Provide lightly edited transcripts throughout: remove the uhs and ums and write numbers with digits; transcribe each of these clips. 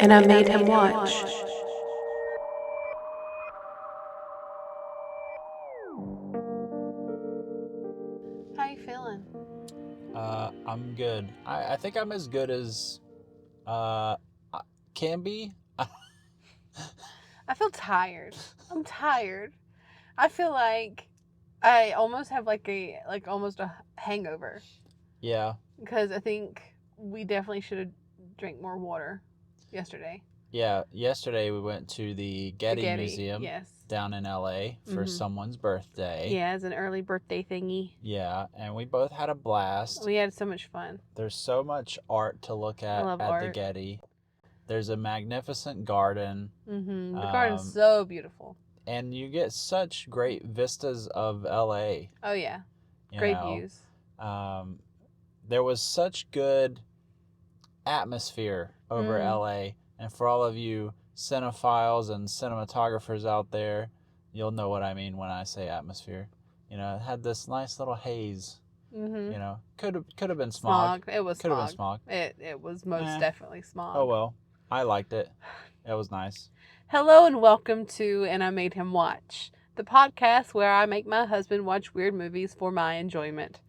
and I made him watch. How you feeling? I'm good. I think I'm as good as can be. I feel tired. I'm tired. I feel like I almost have almost a hangover Yeah. because I think we definitely should have drank more water yesterday. Yeah. Yesterday we went to the Getty Museum yes. down in LA for someone's birthday. Yeah, it's an early birthday thingy. Yeah, and we both had a blast. We had so much fun. There's so much art to look I at love the art. Getty. There's a magnificent garden. The garden's so beautiful. And you get such great vistas of LA. Oh yeah, You great know. views. There was such good atmosphere over LA, and for all of you cinephiles and cinematographers out there, you'll know what I mean when I say atmosphere. You know, it had this nice little haze. You know, could have been smog. It was could have smog. been smog. It was most definitely smog. Oh well, I liked it. It was nice. Hello and welcome to And I Made Him Watch, the podcast where I make my husband watch weird movies for my enjoyment.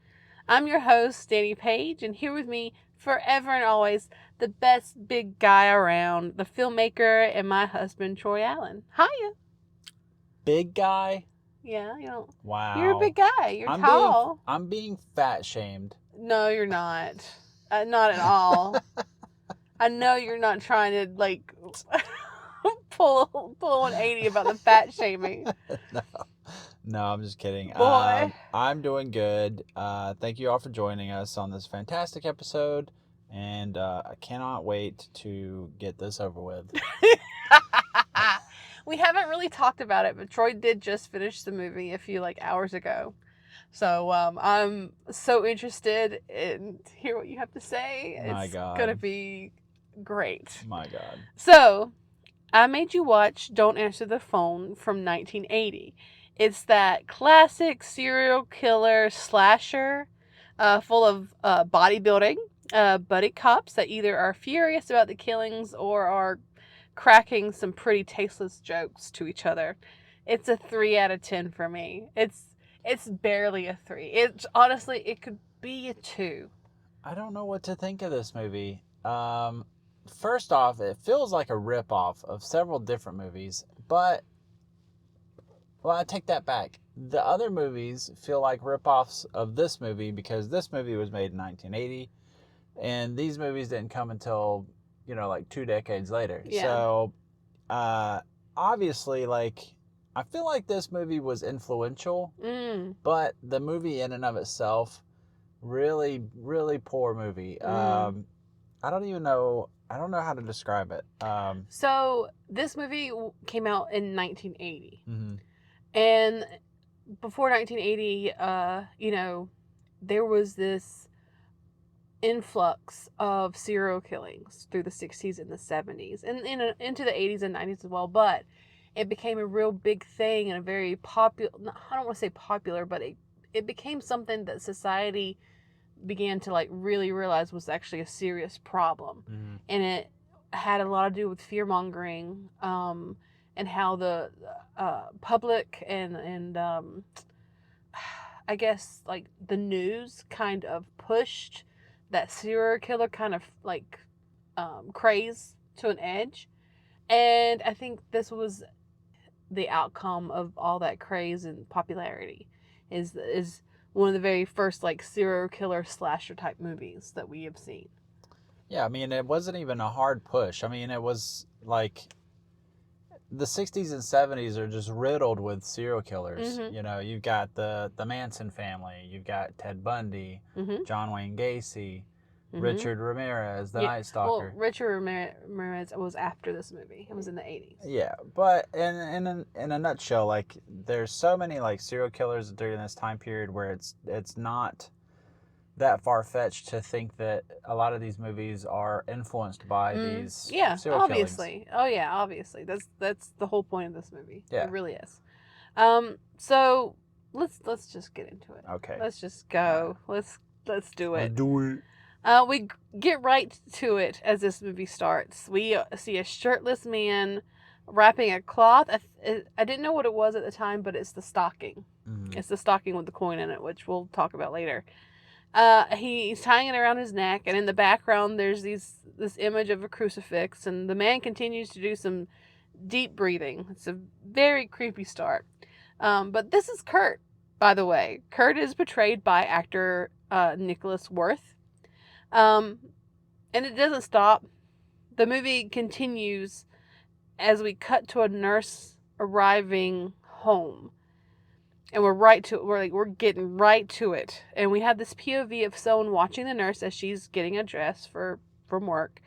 I'm your host, Dani Page, and here with me forever and always, the best big guy around, the filmmaker and my husband, Troy Allen. Hiya. Big guy? Yeah, you know. Wow. You're a big guy. You're tall. I'm being fat shamed. No, you're not. Not at all. I know you're not trying to, pull 180 about the fat shaming. No, I'm just kidding. Boy. I'm doing good. Thank you all for joining us on this fantastic episode, and I cannot wait to get this over with. We haven't really talked about it, but Troy did just finish the movie a few hours ago. So I'm so interested in hear what you have to say. My God. It's gonna be great. My God. So I made you watch Don't Answer the Phone from 1980. It's that classic serial killer slasher full of bodybuilding buddy cops that either are furious about the killings or are cracking some pretty tasteless jokes to each other. It's a 3 out of 10 for me. It's barely a 3. It's honestly, it could be a 2. I don't know what to think of this movie. First off, it feels like a ripoff of several different movies, but well, I take that back. The other movies feel like ripoffs of this movie because this movie was made in 1980, and these movies didn't come until 2 decades later. Yeah. So, obviously, I feel like this movie was influential, but the movie in and of itself, really, really poor movie. I don't know how to describe it. So this movie came out in 1980. Mm-hmm. And before 1980, there was this influx of serial killings through the 60s and the 70s and into the 80s and 90s as well. But it became a real big thing and a very popular, I don't want to say popular, but it became something that society began to really realize was actually a serious problem. Mm-hmm. And it had a lot to do with fear mongering, and how the public and I guess the news kind of pushed that serial killer kind of craze to an edge. And I think this was the outcome of all that craze and popularity is one of the very first serial killer slasher type movies that we have seen. Yeah, I mean, it wasn't even a hard push. I mean, it was the 60s and 70s are just riddled with serial killers. Mm-hmm. You've got the Manson family, you've got Ted Bundy, John Wayne Gacy, Richard Ramirez, the Night Stalker. Well, Richard Ramirez was after this movie. It was in the 80s. Yeah, but in a nutshell, there's so many serial killers during this time period where it's not that far-fetched to think that a lot of these movies are influenced by these serial obviously. killings. Oh yeah, obviously. That's the whole point of this movie. Yeah. It really is. So let's just get into it. Okay. Let's just go. Let's do it. Do it. We get right to it as this movie starts. We see a shirtless man wrapping a cloth. I didn't know what it was at the time, but it's the stocking. Mm. It's the stocking with the coin in it, which we'll talk about later. He's tying it around his neck, and in the background, there's this image of a crucifix, and the man continues to do some deep breathing. It's a very creepy start. But this is Kurt, by the way. Kurt is portrayed by actor Nicholas Worth. Um, and it doesn't stop. The movie continues as we cut to a nurse arriving home. And we're getting right to it. And we have this POV of someone watching the nurse as she's getting a dress from work.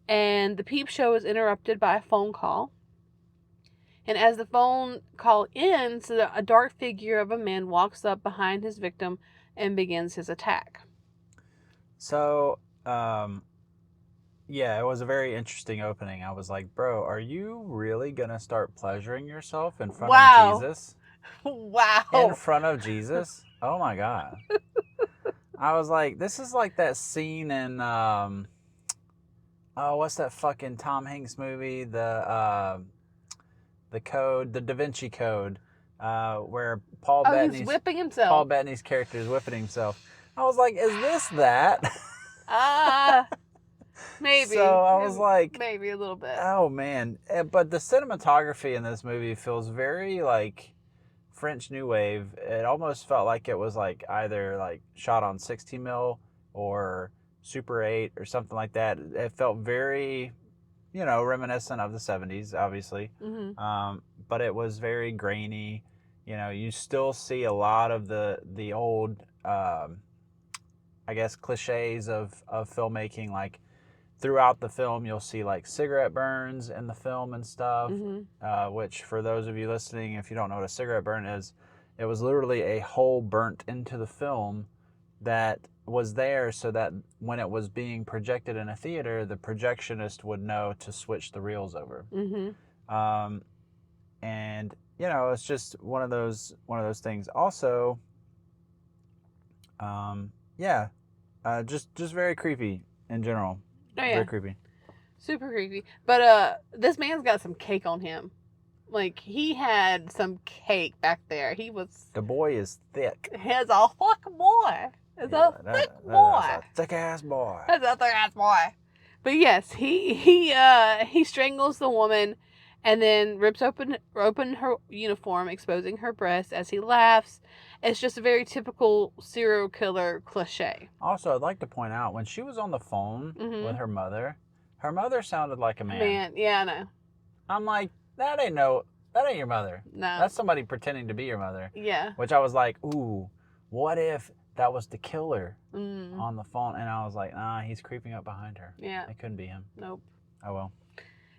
And the peep show is interrupted by a phone call. And as the phone call ends, a dark figure of a man walks up behind his victim and begins his attack. So, yeah, it was a very interesting opening. I was like, bro, are you really going to start pleasuring yourself in front of Jesus? Wow. In front of Jesus? Oh my God. I was like, this is like that scene in, what's that fucking Tom Hanks movie? The Code, the Da Vinci Code, where He's whipping himself. Paul Bettany's character is whipping himself. I was like, is this that? Maybe. So I was like, maybe a little bit. Oh man, but the cinematography in this movie feels very like French New Wave. It almost felt like it was like either like shot on 60 mil or Super 8 or something like that. It felt very, reminiscent of the 70s, obviously. Mm-hmm. But it was very grainy. You still see a lot of the old, I guess, cliches of filmmaking. Like throughout the film, you'll see like cigarette burns in the film and stuff. Mm-hmm. Which, for those of you listening, if you don't know what a cigarette burn is, it was literally a hole burnt into the film that was there so that when it was being projected in a theater, the projectionist would know to switch the reels over. Mm-hmm. And it's just one of those things. Also, yeah, just very creepy in general. Oh yeah, very creepy. Super creepy. But this man's got some cake on him. Like he had some cake back there. The boy is thick. He's a thick boy. It's a thick boy. That's a thick ass boy. That's a thick ass boy. But yes, he strangles the woman, and then rips open her uniform, exposing her breasts as he laughs. It's just a very typical serial killer cliche. Also, I'd like to point out when she was on the phone with her mother sounded like a man. Yeah, I know. I'm like, that ain't your mother. No. That's somebody pretending to be your mother. Yeah. Which I was like, ooh, what if that was the killer on the phone? And I was like, nah, he's creeping up behind her. Yeah. It couldn't be him. Nope. Oh well.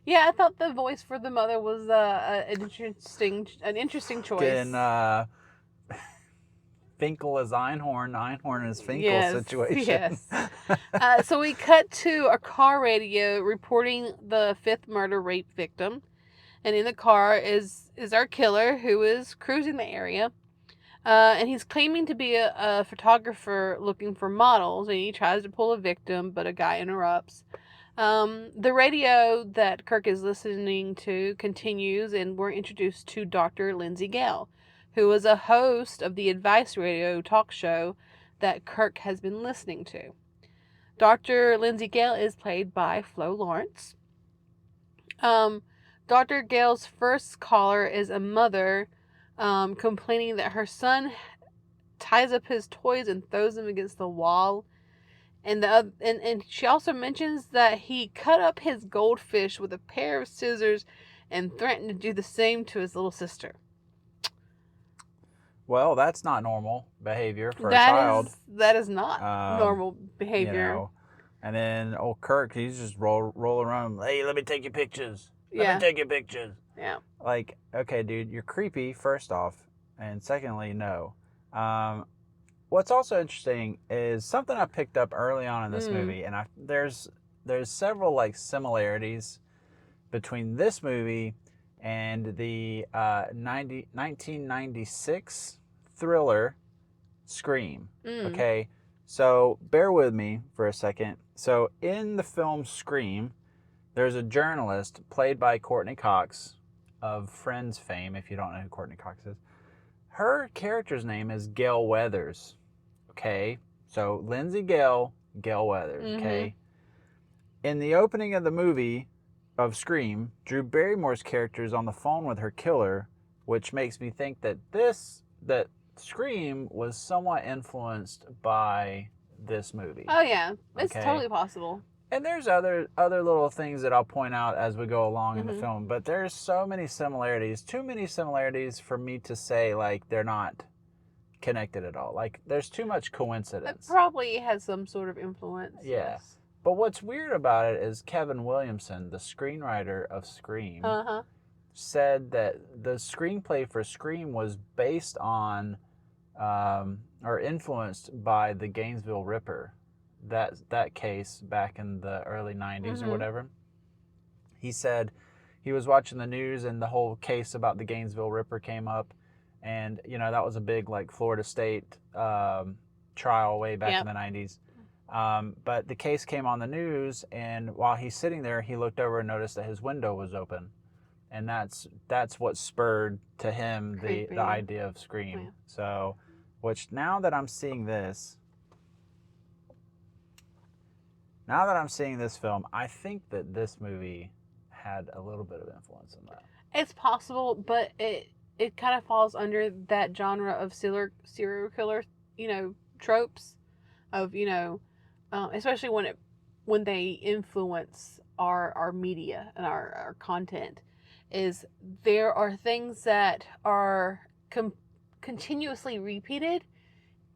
Yeah, I thought the voice for the mother was an interesting choice. Getting Finkel as Einhorn, Einhorn as Finkel situation. Yes. So we cut to a car radio reporting the fifth murder rape victim. And in the car is our killer, who is cruising the area. And he's claiming to be a photographer looking for models. And he tries to pull a victim, but a guy interrupts. The radio that Kirk is listening to continues, and we're introduced to Dr. Lindsay Gale, who is a host of the Advice Radio talk show that Kirk has been listening to. Dr. Lindsay Gale is played by Flo Lawrence. Dr. Gale's first caller is a mother complaining that her son ties up his toys and throws them against the wall. And she also mentions that he cut up his goldfish with a pair of scissors and threatened to do the same to his little sister. Well, that's not normal behavior for a child. That is not normal behavior. And then old Kirk, he's just roll around. Hey, let me take your pictures. Let me take your pictures. Yeah. Like, okay, dude, you're creepy, first off. And secondly, no. What's also interesting is something I picked up early on in this movie. And there's several, like, similarities between this movie and the 1996 thriller Scream. Okay, So bear with me for a second. So in the film Scream, there's a journalist played by Courtney Cox of Friends fame, if you don't know who Courtney Cox is. Her character's name is Gail Weathers. Okay? So Lindsay Gale, Gail Weathers. Okay? In the opening of the movie of Scream, Drew Barrymore's character is on the phone with her killer, which makes me think that that Scream was somewhat influenced by this movie. Oh yeah, it's Okay? totally possible. And there's other little things that I'll point out as we go along in the film, but there's so many similarities, too many similarities for me to say like they're not connected at all. Like there's too much It coincidence. probably has some sort of influence. Yeah. Yes. But what's weird about it is Kevin Williamson, the screenwriter of Scream, said that the screenplay for Scream was based on or influenced by the Gainesville Ripper, that case back in the early 90s or whatever. He said he was watching the news and the whole case about the Gainesville Ripper came up, and that was a big like Florida State trial way back in the 90s. But the case came on the news, and while he's sitting there, he looked over and noticed that his window was open, and that's what spurred to him the idea of Scream. Yeah. So, which now that I'm seeing this film, I think that this movie had a little bit of influence in that. It's possible, but it kind of falls under that genre of serial killer, tropes of especially when they influence our media and our content, is there are things that are continuously repeated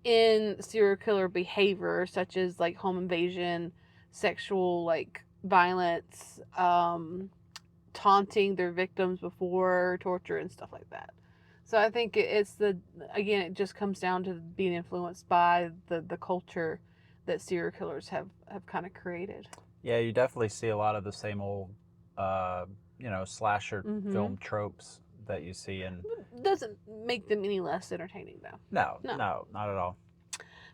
in serial killer behavior, such as like home invasion, sexual like violence, taunting their victims before torture and stuff like that. So I think it just comes down to being influenced by the culture that serial killers have kind of created. Yeah, you definitely see a lot of the same old, slasher film tropes that you see in. Doesn't make them any less entertaining, though. No, not at all.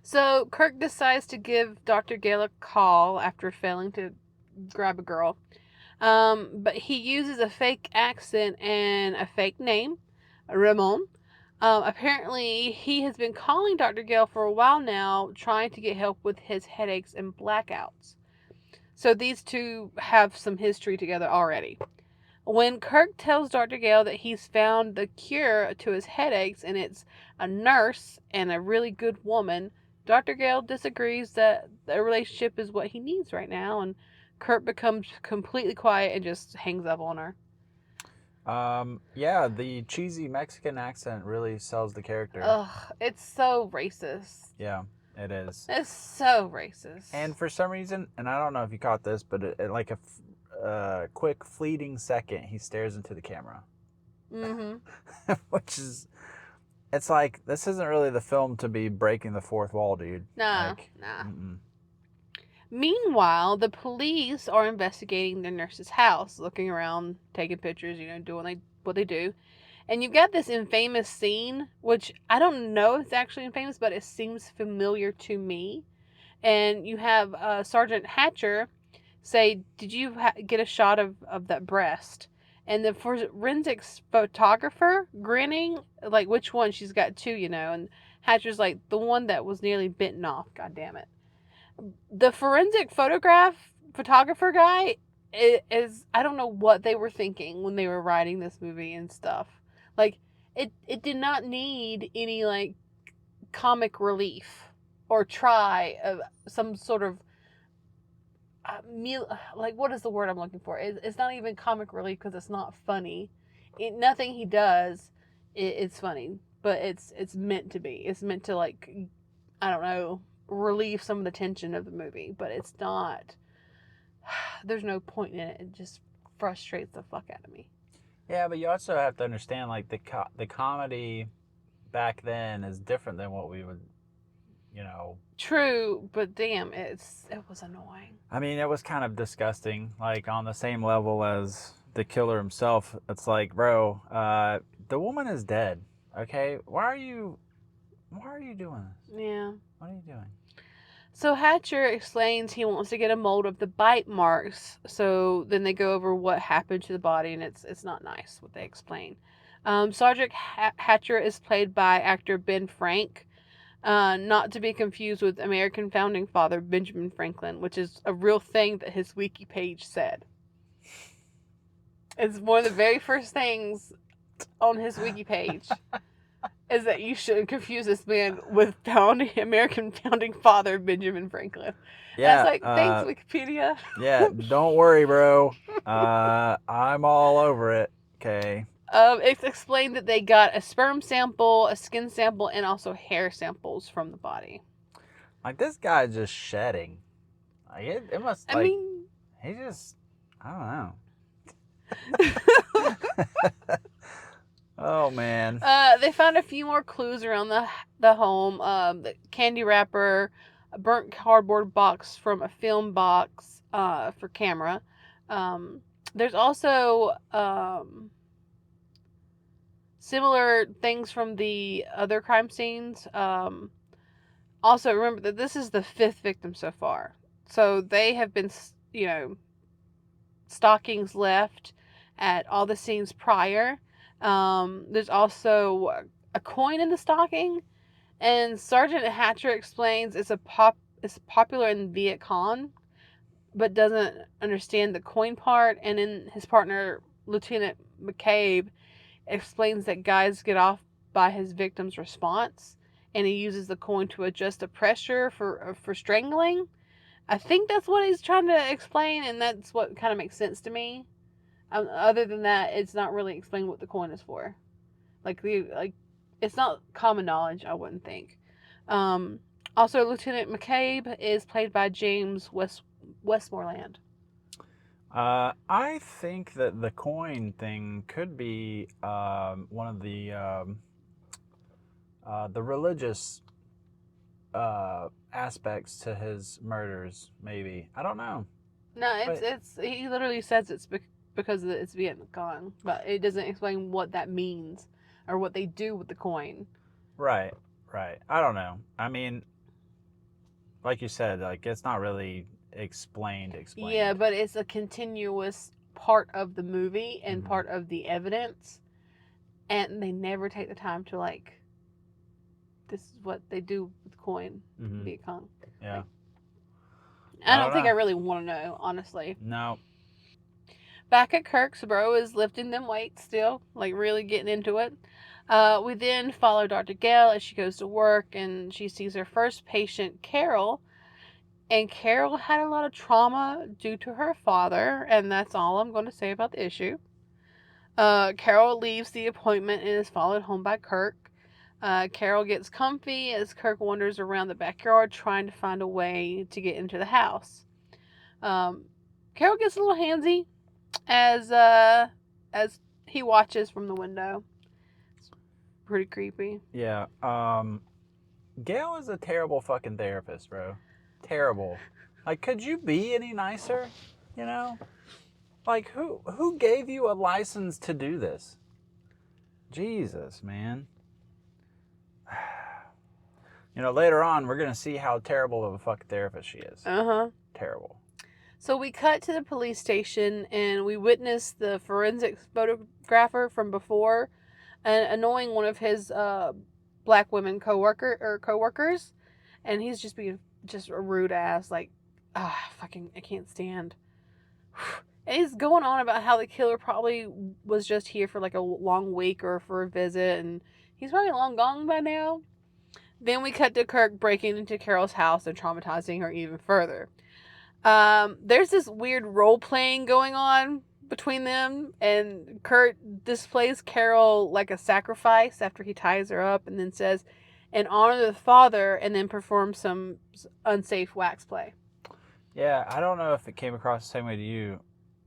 So Kirk decides to give Dr. Gale a call after failing to grab a girl. But he uses a fake accent and a fake name, Ramon. Apparently, he has been calling Dr. Gale for a while now, trying to get help with his headaches and blackouts. So these two have some history together already. When Kirk tells Dr. Gale that he's found the cure to his headaches and it's a nurse and a really good woman, Dr. Gale disagrees that the relationship is what he needs right now, and Kirk becomes completely quiet and just hangs up on her. Yeah, the cheesy Mexican accent really sells the character. Ugh, it's so racist. Yeah, it is. It's so racist. And for some reason, and I don't know if you caught this, but like a quick fleeting second, he stares into the camera. Which is, it's like, this isn't really the film to be breaking the fourth wall, dude. Nah. Meanwhile, the police are investigating the nurse's house, looking around, taking pictures, doing what they do. And you've got this infamous scene, which I don't know if it's actually infamous, but it seems familiar to me. And you have Sergeant Hatcher say, "Did you get a shot of that breast?" And the forensics photographer grinning, like, which one? She's got two, and Hatcher's like, the one that was nearly bitten off. God damn it. The forensic photographer guy is, I don't know what they were thinking when they were writing this movie and stuff. Like, it did not need any, like, comic relief or try of some sort of like, what is the word I'm looking for? It's not even comic relief because it's not funny. Nothing he does is funny, but it's meant to be. It's meant to, like, I don't know, relieve some of the tension of the movie, but it's not. There's no point in it. It just frustrates the fuck out of me. Yeah, but you also have to understand, like, the comedy back then is different than what we would, True, but damn, it was annoying. I mean, it was kind of disgusting, like on the same level as the killer himself. It's like, bro, the woman is dead. Okay, why are you doing this? Yeah. What are you doing? So Hatcher explains he wants to get a mold of the bite marks. So then they go over what happened to the body, and it's not nice what they explain. Sergeant Hatcher is played by actor Ben Frank, not to be confused with American founding father Benjamin Franklin, which is a real thing that his wiki page said. It's one of the very first things on his wiki page is that you shouldn't confuse this man with American founding father Benjamin Franklin. And it's Yeah, like, thanks Wikipedia. yeah, don't worry, bro. I'm all over it. Okay. It's explained that they got a sperm sample, a skin sample, and also hair samples from the body. Like, this guy's just shedding. Like, it must, I like, mean, he just, I don't know. Oh, man. They found a few more clues around the home. The candy wrapper, a burnt cardboard box from a film box for camera. There's also similar things from the other crime scenes. Also, remember that this is the 5th victim so far. So they have been, stockings left at all the scenes prior. There's also a coin in the stocking, and Sergeant Hatcher explains it's popular in Viet Cong, but doesn't understand the coin part. And then his partner Lieutenant McCabe explains that guys get off by his victim's response, and he uses the coin to adjust the pressure for strangling. I think that's what he's trying to explain, and that's what kind of makes sense to me. Other than that, it's not really explained what the coin is for. Like it's not common knowledge, I wouldn't think. Um, Also, Lieutenant McCabe is played by James Westmoreland. I think that the coin thing could be one of the religious aspects to his murders. Maybe, I don't know, No, but it's he literally says it's because it's Viet Cong, but it doesn't explain what that means or what they do with the coin. right, right. I don't know. I mean, like you said, like it's not really explained. Yeah, Explained. but it's a continuous part of the movie and Mm-hmm. part of the evidence, and they never take the time to like. This is what they do with coin, Mm-hmm. Viet Cong. Yeah. Like, I I don't don't think I know. really want to know, honestly. No. Back at Kirk's, bro is lifting them weights still, like really getting into it. We then follow Dr. Gale as she goes to work and she sees her first patient, Carol. And Carol had a lot of trauma due to her father, and that's all I'm going to say about the issue. Carol leaves the appointment and is followed home by Kirk. Carol gets comfy as Kirk wanders around the backyard trying to find a way to get into the house. Um, Carol gets a little handsy as he watches from the window. It's pretty creepy. Yeah. Gail is a terrible fucking therapist, bro. Terrible. Like, could you be any nicer? You know? Like, who gave you a license to do this? Jesus, man. You know, later on, we're gonna see how terrible of a fucking therapist she is. Uh-huh. Terrible. So we cut to the police station and we witness the forensics photographer from before annoying one of his black women coworkers, and he's just being just a rude ass, like, fucking, I can't stand. And he's going on about how the killer probably was just here for like a long week or for a visit, and he's probably long gone by now. Then we cut to Kirk breaking into Carol's house and traumatizing her even further. There's this weird role playing going on between them, and Kurt displays Carol like a sacrifice after he ties her up and then says, "In honor of the father," and then performs some unsafe wax play. Yeah, I don't know if it came across the same way to you.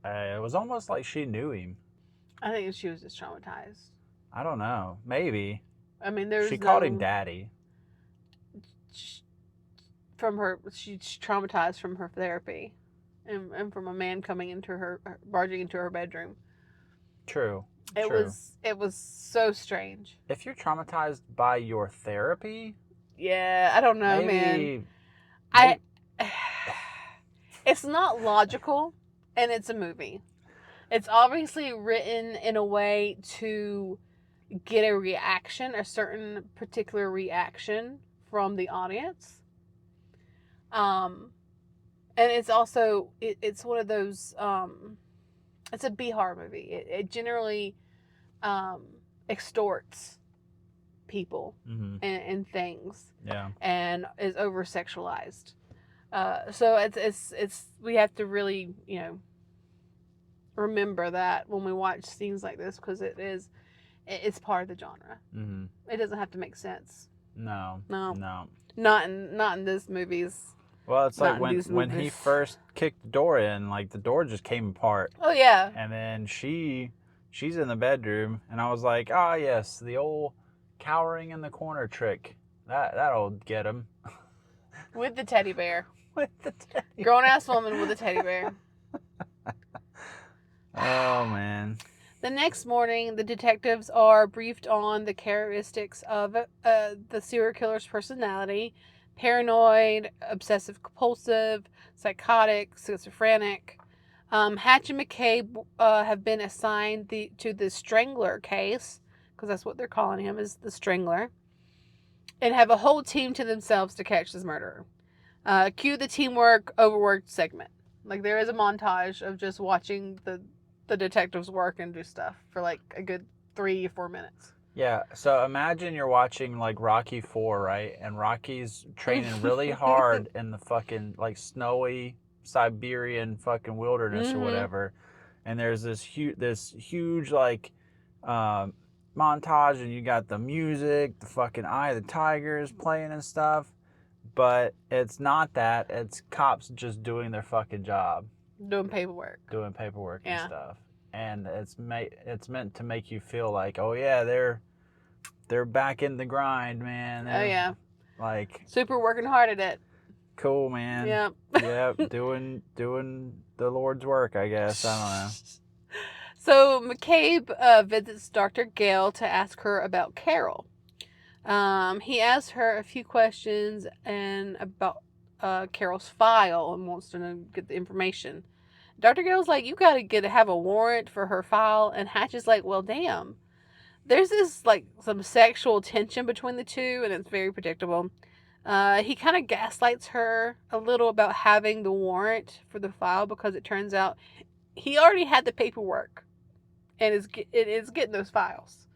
It was almost like she knew him. I think she was just traumatized. I don't know. Maybe. I mean, She there's called him no daddy. from her. She's traumatized from her therapy, and from a man coming into barging into her bedroom. True. It True. was so strange. If you're traumatized by your therapy, Yeah, I don't know, man. maybe I it's not logical, and it's a movie. It's obviously written in a way to get a reaction, a certain particular reaction from the audience. Um, and it's also it's one of those. It's a B horror movie. It generally um, extorts people Mm-hmm. and things, Yeah. and is over sexualized. So it's we have to really remember that when we watch scenes like this, because it's part of the genre. Mm-hmm. It doesn't have to make sense. No. No, No. not in this movies. Well, it's like Not in these when he movies. first kicked the door in, like the door just came apart, Oh yeah, and then she's in the bedroom, and I was like, ah, yes, the old cowering in the corner trick. That'll get him. with the teddy bear. With the teddy. Grown ass woman with a teddy bear. Oh man. The next morning, the detectives are briefed on the characteristics of the serial killer's personality: paranoid, obsessive compulsive, psychotic, schizophrenic. Hatch and McCabe have been assigned to the Strangler case, because that's what they're calling him, is the Strangler, and have a whole team to themselves to catch this murderer. Cue the teamwork overworked segment. Like, there is a montage of just watching the detectives work and do stuff for like a good 3 or 4 minutes. Yeah, so imagine you're watching like Rocky 4, right? And Rocky's training really hard in the fucking like snowy Siberian fucking wilderness or whatever. And there's this huge like um, montage, and you got the music, the fucking Eye of the Tigers playing and stuff. But it's not that. It's cops just doing their fucking job, Doing paperwork. doing paperwork and Yeah. stuff. And it's meant to make you feel like, oh yeah, they're back in the grind, man. Oh yeah. Like, Super working hard at it. cool, man. Yep. Yep, doing the Lord's work, I guess. I don't know. So McCabe visits Dr. Gale to ask her about Carol. He asks her a few questions and about Carol's file and wants to get the information. Dr. Gale's like, you gotta have a warrant for her file, and Hatch is like, well, damn. There's this like some sexual tension between the two, and it's very predictable. He kind of gaslights her a little about having the warrant for the file, because it turns out he already had the paperwork and it is getting those files.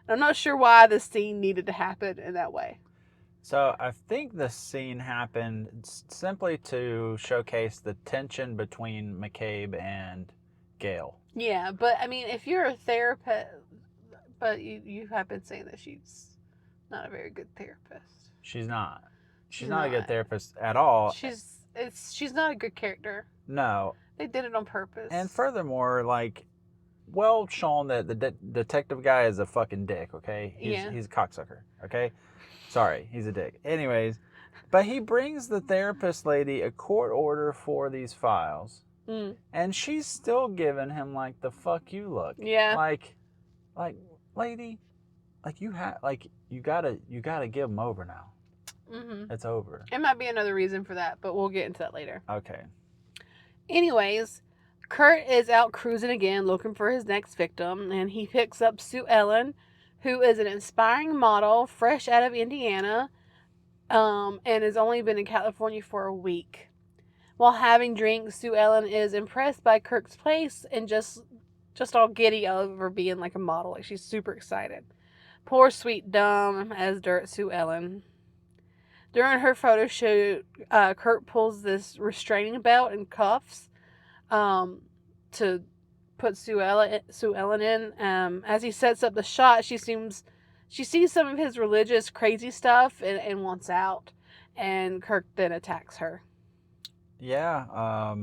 I'm not sure why this scene needed to happen in that way. So I think the scene happened simply to showcase the tension between McCabe and Gale. Yeah, but I mean, if you're a therapist, but you have been saying that she's not a very good therapist. She's not. She's She's not a good not. therapist at all. She's not a good character. No. They did it on purpose. And furthermore, like, well shown that the detective guy is a fucking dick, okay? He's a cocksucker, okay? Sorry, he's a dick. Anyways, but he brings the therapist lady a court order for these files, and she's still giving him like the fuck you look. Yeah. Like, lady, like you gotta give him over now. It's over. It might be another reason for that, but we'll get into that later. Okay. Anyways, Kurt is out cruising again, looking for his next victim, and he picks up Sue Ellen, who is an inspiring model, fresh out of Indiana, and has only been in California for a week. While having drinks, Sue Ellen is impressed by Kirk's place and just all giddy over being like a model. Like, she's super excited. Poor sweet dumb as dirt Sue Ellen. During her photo shoot, Kurt pulls this restraining belt and cuffs to put Sue Ellen in. As he sets up the shot, she sees some of his religious crazy stuff and wants out. And Kirk then attacks her. Yeah.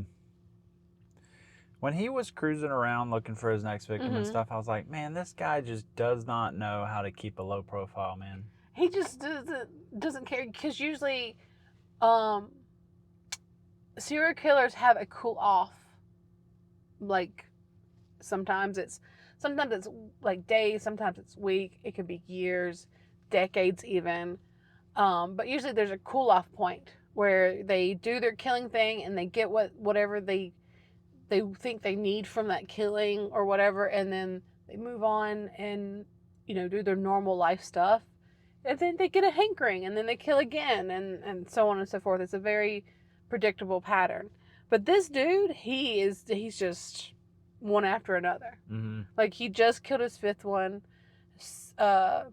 When he was cruising around looking for his next victim and stuff, I was like, man, this guy just does not know how to keep a low profile, man. He just doesn't care, because usually serial killers have a cool off. Like, sometimes it's like days, sometimes it's weeks, it could be years, decades even. But usually there's a cool off point where they do their killing thing and they get whatever they think they need from that killing or whatever, and then they move on and do their normal life stuff, and then they get a hankering and then they kill again, and so on and so forth. It's a very predictable pattern. But this dude, he's just one after another. Mm-hmm. Like, he just killed his fifth one. uh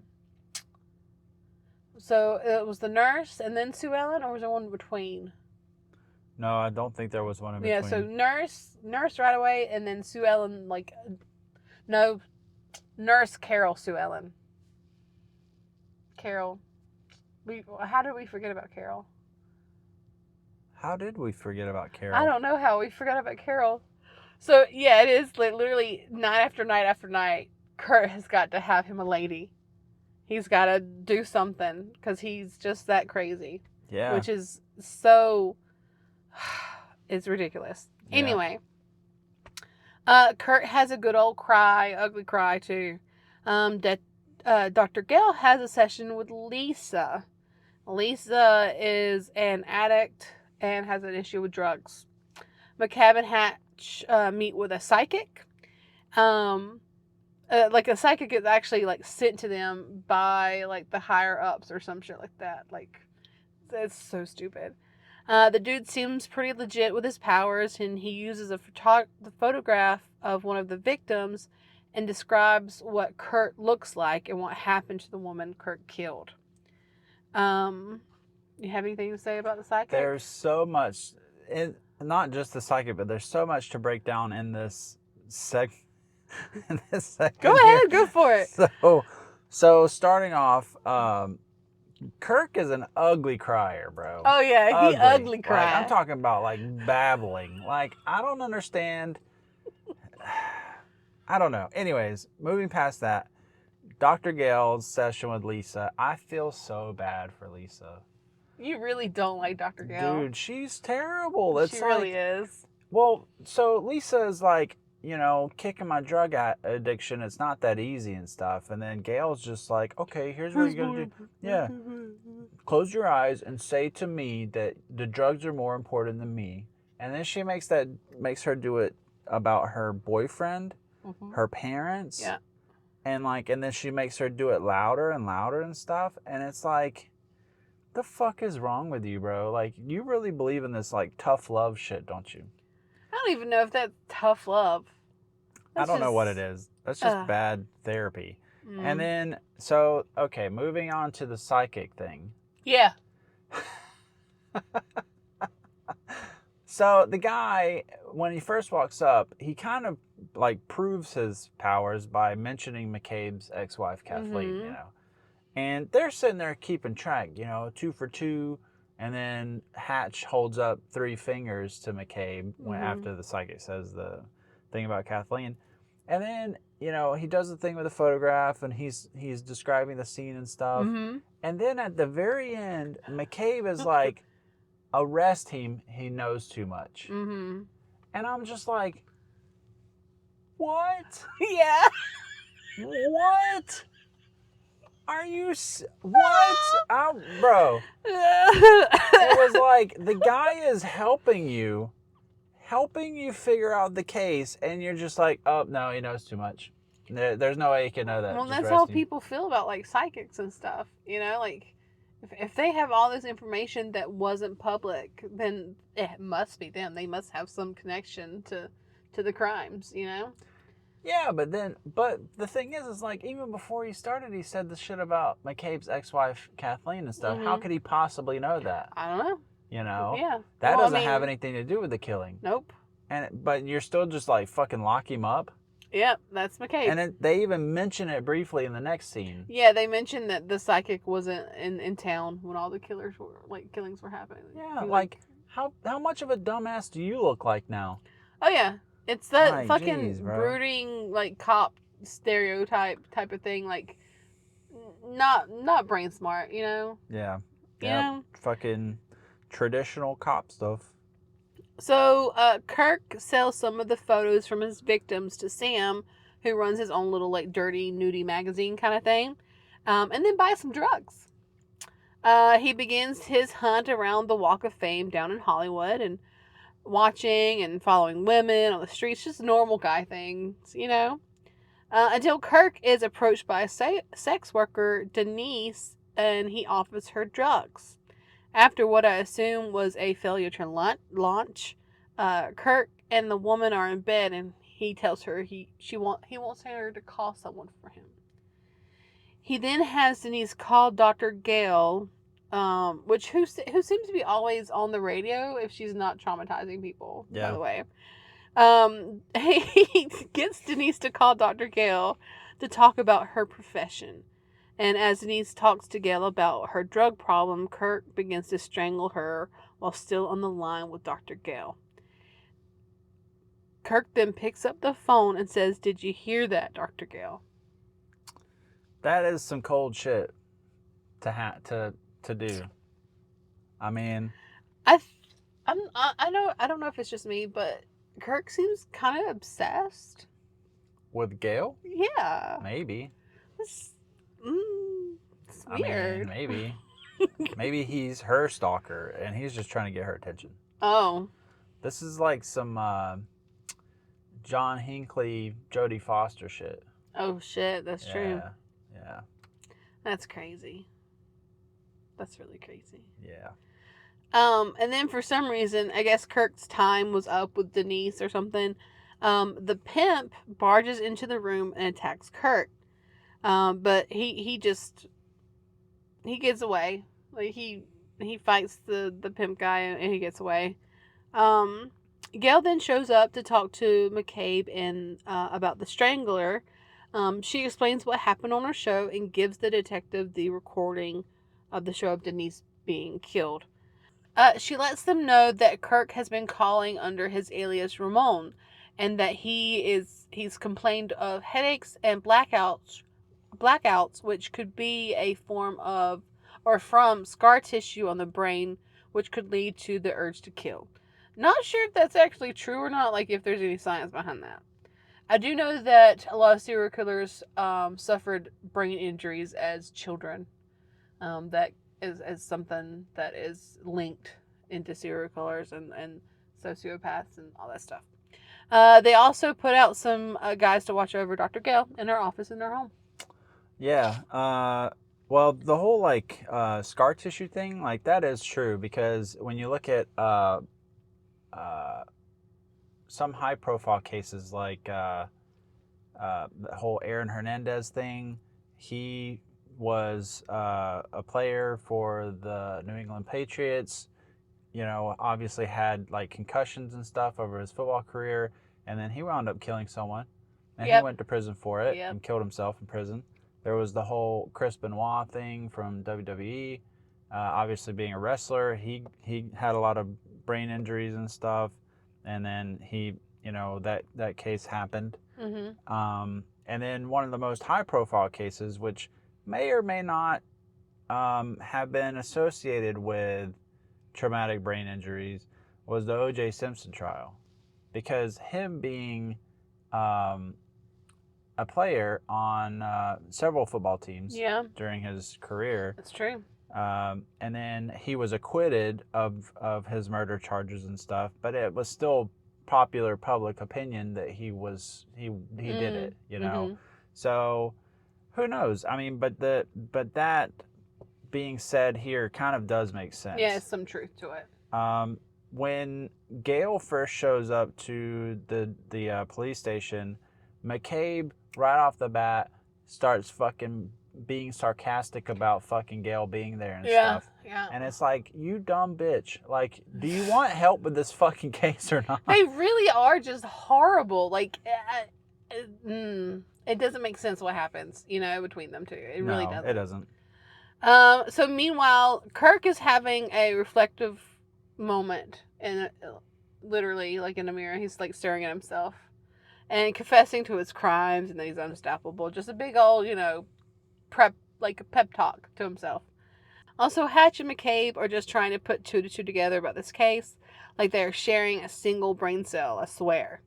so it was the nurse and then Sue Ellen, or was there one in between? No, I don't think there was one in Yeah, between. so nurse right away, and then Sue Ellen, like, no, nurse Carol Sue Ellen. Carol. How did we forget about Carol? How did we forget about Carol? I don't know how we forgot about Carol. So yeah, it is literally night after night after night. Kurt has got to have him a lady. He's got to do something because he's just that crazy. Yeah. Which is so... it's ridiculous. Yeah. Anyway, Kurt has a good old cry, ugly cry too. Dr. Gale has a session with Lisa. Lisa is an addict and has an issue with drugs. McCabe and Hatch meet with a psychic. Like, a psychic is actually, like, sent to them by, like, the higher ups or some shit like that. Like, that's so stupid. The dude seems pretty legit with his powers, and he uses the photograph of one of the victims and describes what Kurt looks like and what happened to the woman Kurt killed. You have anything to say about the psychic? There's so much, not just the psychic, but there's so much to break down in this segment. Go ahead, go for it. So starting off, Kirk is an ugly crier, bro. Oh yeah, he ugly cry. Like, I'm talking about, like, babbling. Like, I don't understand. I don't know. Anyways, moving past that, Dr. Gale's session with Lisa, I feel so bad for Lisa. You really don't like Dr. Gale. Dude, she's terrible. It's she really is. Well, so Lisa is like, kicking my drug addiction. It's not that easy and stuff. And then Gail's just like, okay, here's what you're going to do. Yeah. Close your eyes and say to me that the drugs are more important than me. And then she makes her do it about her boyfriend, her parents. Yeah. And then she makes her do it louder and louder and stuff. And it's like, the fuck is wrong with you, bro? Like, you really believe in this, like, tough love shit, don't you? I don't even know if that's tough love. I don't know what it is. That's just bad therapy. And then, so, okay, moving on to the psychic thing. Yeah. So the guy, when he first walks up, he kind of, like, proves his powers by mentioning McCabe's ex-wife, Kathleen, And they're sitting there keeping track, 2 for 2. And then Hatch holds up 3 fingers to McCabe after the psychic says the thing about Kathleen. And then, he does the thing with the photograph, and he's describing the scene and stuff. And then at the very end, McCabe is like, arrest him, he knows too much. And I'm just like, what? Yeah. What? Are you... What? Bro. It was like, the guy is helping you figure out the case, and you're just like, oh, no, he knows too much. There's no way he can know that. Well, just that's how people feel about, like, psychics and stuff, like, if they have all this information that wasn't public, then it must be them. They must have some connection to the crimes, Yeah, but the thing is like, even before he started, he said the shit about McCabe's ex-wife, Kathleen, and stuff. How could he possibly know that? I don't know. Yeah. That doesn't have anything to do with the killing. Nope. But you're still just like, fucking lock him up. Yep, that's McCabe. And they even mention it briefly in the next scene. Yeah, they mentioned that the psychic wasn't in town when all the killings were happening. Yeah, like how much of a dumbass do you look like now? Oh yeah, it's that fucking brooding, like, cop stereotype type of thing, like, not brain smart, Yeah. Yeah. Fucking traditional cop stuff. So Kirk sells some of the photos from his victims to Sam, who runs his own little, like, dirty, nudie magazine kind of thing, and then buys some drugs. He begins his hunt around the Walk of Fame down in Hollywood and watching and following women on the streets, just normal guy things. Until Kirk is approached by a sex worker, Denise, and he offers her drugs. After what I assume was a failure to launch, Kirk and the woman are in bed, and he tells her he wants her to call someone for him. He then has Denise call Dr. Gale, which who seems to be always on the radio if she's not traumatizing people. By Yeah. the way, he gets Denise to call Dr. Gale to talk about her profession. And as Denise talks to Gale about her drug problem, Kirk begins to strangle her while still on the line with Dr. Gale. Kirk then picks up the phone and says, "Did you hear that, Dr. Gale?" That is some cold shit to do. I mean, I, I don't know if it's just me, but Kirk seems kind of obsessed. with Gail, Yeah, maybe. it's, it's I mean, weird. maybe he's her stalker and he's just trying to get her attention. Oh, This is like some John Hinckley, Jodie Foster shit. oh shit, that's true. Yeah, yeah, That's crazy. That's really crazy. yeah. And then for some reason, I guess Kirk's time was up with Denise or something. The pimp barges into the room and attacks Kirk. But he gets away. Like he fights the pimp guy and he gets away. Um, Gail then shows up to talk to McCabe and about the strangler. She explains what happened on her show and gives the detective the recording of the show of Denise being killed. She lets them know that Kirk has been calling under his alias Ramon, and that he's complained of headaches and blackouts, which could be a form of or from scar tissue on the brain, which could lead to the urge to kill. Not sure if that's actually true or not. Like if there's any science behind that. I do know that a lot of serial killers suffered brain injuries as children. That is something that is linked into serial killers and sociopaths and all that stuff. They also put out some guys to watch over Dr. Gale in her office in their home. Yeah. Well, the whole like scar tissue thing, like that is true because when you look at uh, some high profile cases, like the whole Aaron Hernandez thing, he was a player for the New England Patriots. You know, obviously had like concussions and stuff over his football career, and then he wound up killing someone, and he Yep. went to prison for it Yep. and killed himself in prison. There was the whole Chris Benoit thing from WWE. Obviously, being a wrestler, he had a lot of brain injuries and stuff, and then that case happened. Mm-hmm. And then one of the most high profile cases, which may or may not have been associated with traumatic brain injuries, was the O.J. Simpson trial. Because him being um, a player on several football teams Yeah, during his career, that's true. and then he was acquitted of his murder charges and stuff, but it was still popular public opinion that he did it, you know. Mm-hmm. So who knows? I mean, but that being said here kind of does make Yeah, sense. some truth to it. When Gail first shows up to the police station, McCabe right off the bat starts fucking being sarcastic about fucking Gail being there and Yeah, stuff. yeah. And it's like, you dumb bitch. Like, do you want help with this fucking case or not? They really are just horrible. Like, it doesn't make sense what happens, between them two. It really No, it doesn't. doesn't. So meanwhile, Kirk is having a reflective moment, and literally, like in a mirror, he's like staring at himself and confessing to his crimes, and that he's unstoppable. Just a big old, like a pep talk to himself. Also, Hatch and McCabe are just trying to put two to two together about this case, like they're sharing a single brain cell. I swear.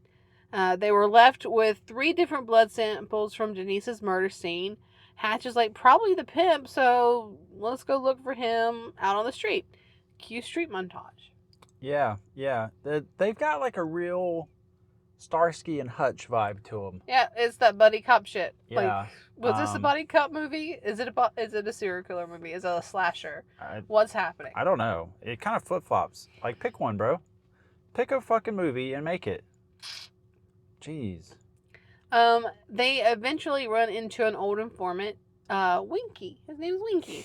They were left with 3 different blood samples from Denise's murder scene. Hatch is like, probably the pimp, so let's go look for him out on the street. Cue street montage. Yeah. They've got like a real Starsky and Hutch vibe to them. Yeah, it's that buddy cop shit. Like, Yeah. was this a buddy cop movie? Is it a serial killer movie? Is it a slasher? I, What's happening? I don't know. It kind of flip flops. Like, pick one, bro. Pick a fucking movie and make it. Jeez. They eventually run into an old informant, Winky. His name is Winky.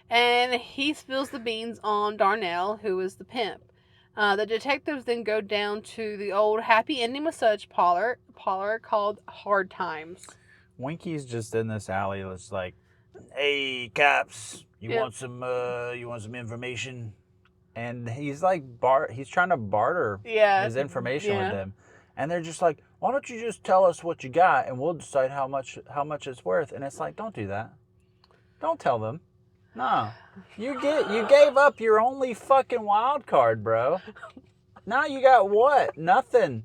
And he spills the beans on Darnell, who is the pimp. The detectives then go down to the old happy ending massage parlor called Hard Times. Winky's just in this alley. It's like, hey, cops, you Yep. want some information? And he's like, he's trying to barter his information with them. And they're just like, why don't you just tell us what you got and we'll decide how much it's worth. And it's like, don't do that. Don't tell them. No. You gave up your only fucking wild card, bro. Now you got what? Nothing.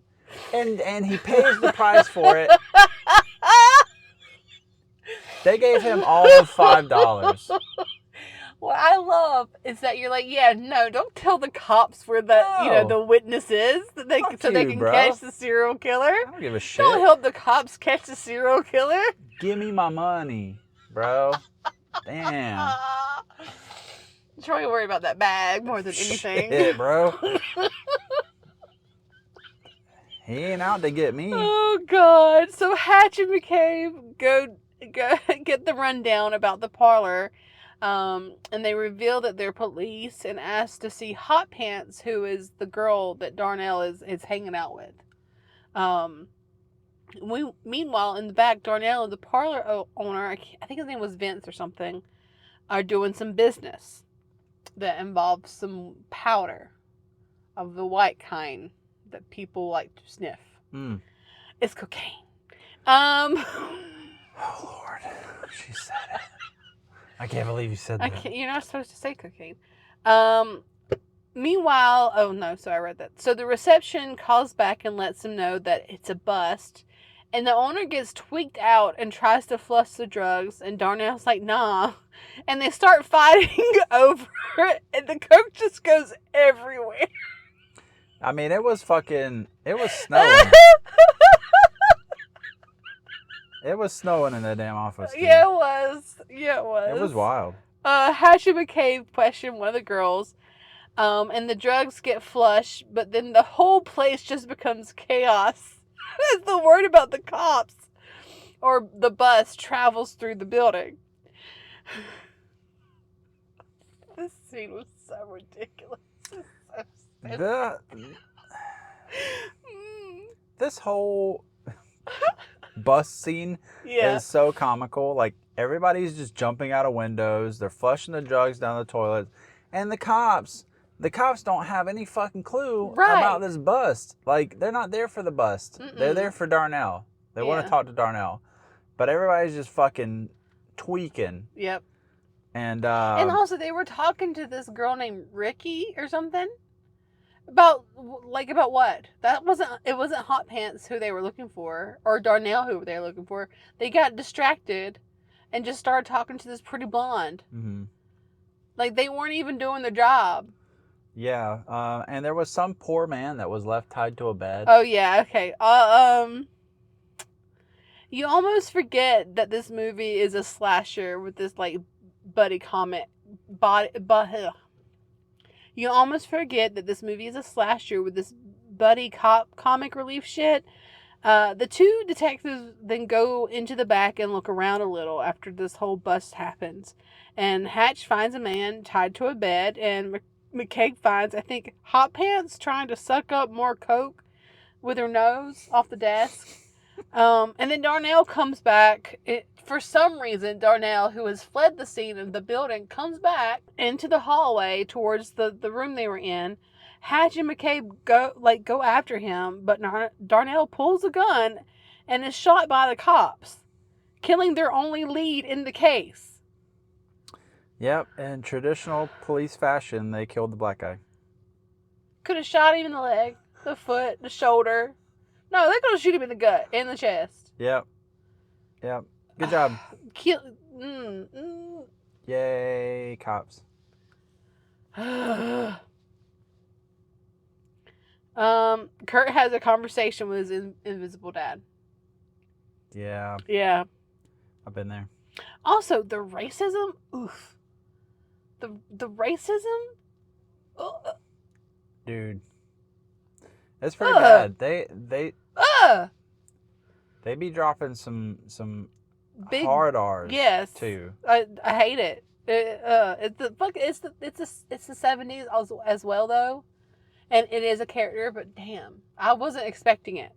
And he pays the price for it. They gave him all of $5. What I love is that you're like, yeah, no, don't tell the cops where the witness is so they can bro. catch the serial killer. I don't give a shit. Don't help the cops catch the serial killer. Give me my money, bro. Damn. Troy worry about that bag more than anything. Shit, bro. He ain't out to get me. Oh God! So Hatch and McCabe go get the rundown about the parlor, and they reveal that they're police and ask to see Hot Pants, who is the girl that Darnell is hanging out with. Meanwhile, in the back, Darnell and the parlor owner, I think his name was Vince or something, are doing some business that involves some powder of the white kind that people like to sniff. It's cocaine. Oh Lord, she said it. I can't believe you said that. You're not supposed to say cocaine. Meanwhile, oh no, so I read that. So the reception calls back and lets them know that it's a bust. And the owner gets tweaked out and tries to flush the drugs. And Darnell's like, nah. And they start fighting over it. And the coke just goes everywhere. I mean, it was snowing. It was snowing in the damn office. Dude. Yeah, it was. It was wild. Hatch and McCabe question one of the girls. And the drugs get flushed. But then the whole place just becomes chaos. As the word about the cops or the bus travels through the building. This scene was so ridiculous. This whole bus scene is so comical. Like, everybody's just jumping out of windows. They're flushing the drugs down the toilet. And the cops don't have any fucking clue about this bust. Like, they're not there for the bust. Mm-mm. They're there for Darnell. They want to talk to Darnell. But everybody's just fucking tweaking. Yep. And also they were talking to this girl named Ricky or something. About what? It wasn't Hot Pants who they were looking for, or Darnell who they were looking for. They got distracted and just started talking to this pretty blonde. Mm-hmm. Like, they weren't even doing their job. Yeah, and there was some poor man that was left tied to a bed. Oh, yeah, okay. You almost forget that this movie is a slasher with this, like, buddy comic. You almost forget that this movie is a slasher with this buddy cop comic relief shit. The two detectives then go into the back and look around a little after this whole bust happens. And Hatch finds a man tied to a bed, and McCabe finds, I think, Hot Pants trying to suck up more coke with her nose off the desk. And then Darnell comes back. For some reason, Darnell, who has fled the scene of the building, comes back into the hallway towards the room they were in. Hatch and McCabe go after him, but Darnell pulls a gun and is shot by the cops, killing their only lead in the case. Yep, in traditional police fashion, they killed the black guy. Could have shot him in the leg, the foot, the shoulder. No, they could have shot him in the gut, in the chest. Yep. Good job. Kill. Yay, cops. Kurt has a conversation with his invisible dad. Yeah, Yeah. I've been there. Also, the racism. Oof. The racism. Ugh. Dude, it's pretty Ugh. bad. They be dropping some Big. hard R's Yes. too. I hate it. It's the fuck. It's the 70s as well though, and it is a character. But damn, I wasn't expecting it.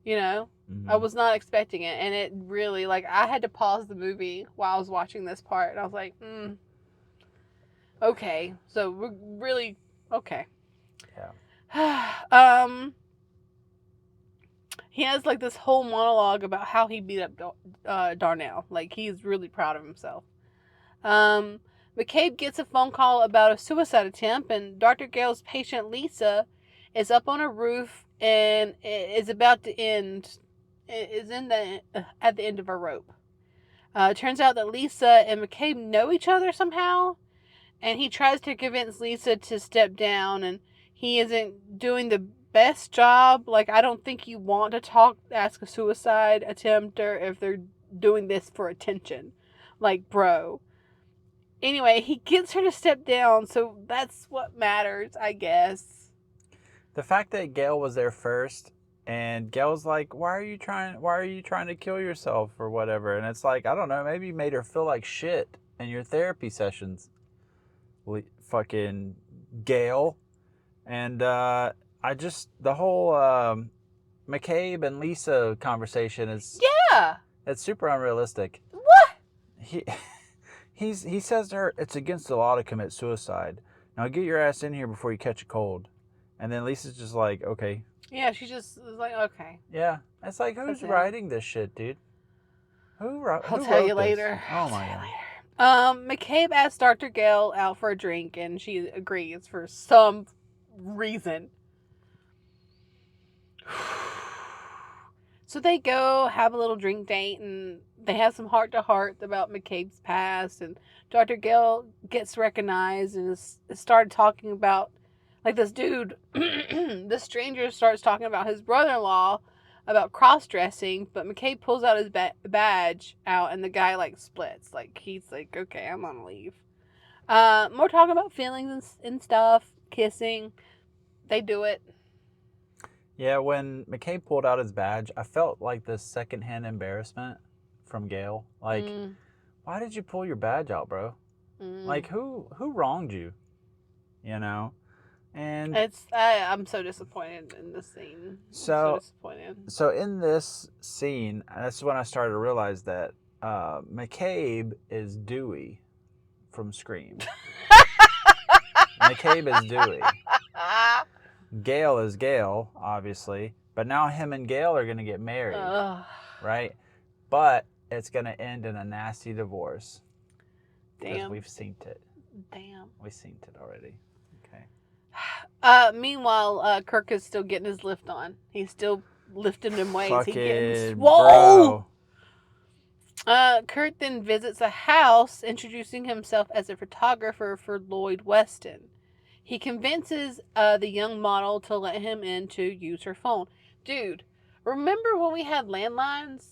You know, I was not expecting it, and it really like I had to pause the movie while I was watching this part, and I was like, okay, so we're really okay. Yeah. He has like this whole monologue about how he beat up Darnell. Like he's really proud of himself. McCabe gets a phone call about a suicide attempt, and Dr. Gale's patient Lisa is up on a roof and is about to end. Is in the at the end of her rope. It turns out that Lisa and McCabe know each other somehow, and he tries to convince Lisa to step down, and he isn't doing the best job. Like, I don't think you want to ask a suicide attempter if they're doing this for attention. Like, bro. Anyway, he gets her to step down, so that's what matters, I guess. The fact that Gale was there first, and Gale's like, why are you trying to kill yourself or whatever? And it's like, I don't know, maybe you made her feel like shit in your therapy sessions. Fucking Gale. And the whole McCabe and Lisa conversation is, Yeah. It's super unrealistic. What? He says to her, it's against the law to commit suicide. Now get your ass in here before you catch a cold. And then Lisa's just like, okay. Yeah, she just was like, okay. Yeah. It's like, who's writing this shit, dude? I'll tell you later. Oh my god. McCabe asks Dr. Gale out for a drink, and she agrees for some reason. So they go have a little drink date, and they have some heart-to-heart about McCabe's past, and Dr. Gale gets recognized and started talking about, like, this dude, this stranger starts talking about his brother-in-law, about cross-dressing, but McCabe pulls out his badge out, and the guy, like, splits. Like, he's like, okay, I'm gonna leave. More talking about feelings and stuff, kissing. They do it. Yeah, when McCabe pulled out his badge, I felt like this secondhand embarrassment from Gale. Like, why did you pull your badge out, bro? Like, who wronged you? You know? And I'm so disappointed in this scene. So disappointed. So in this scene, that's when I started to realize that McCabe is Dewey from Scream. McCabe is Dewey. Gale is Gale, obviously, but now him and Gale are gonna get married, right? But it's gonna end in a nasty divorce. Because we've seen it. Damn. We've seen it already. Meanwhile, Kirk is still getting his lift on. He's still lifting them weights. He's getting swole. Kurt then visits a house, introducing himself as a photographer for Lloyd Weston. He convinces the young model to let him in to use her phone. Dude, remember when we had landlines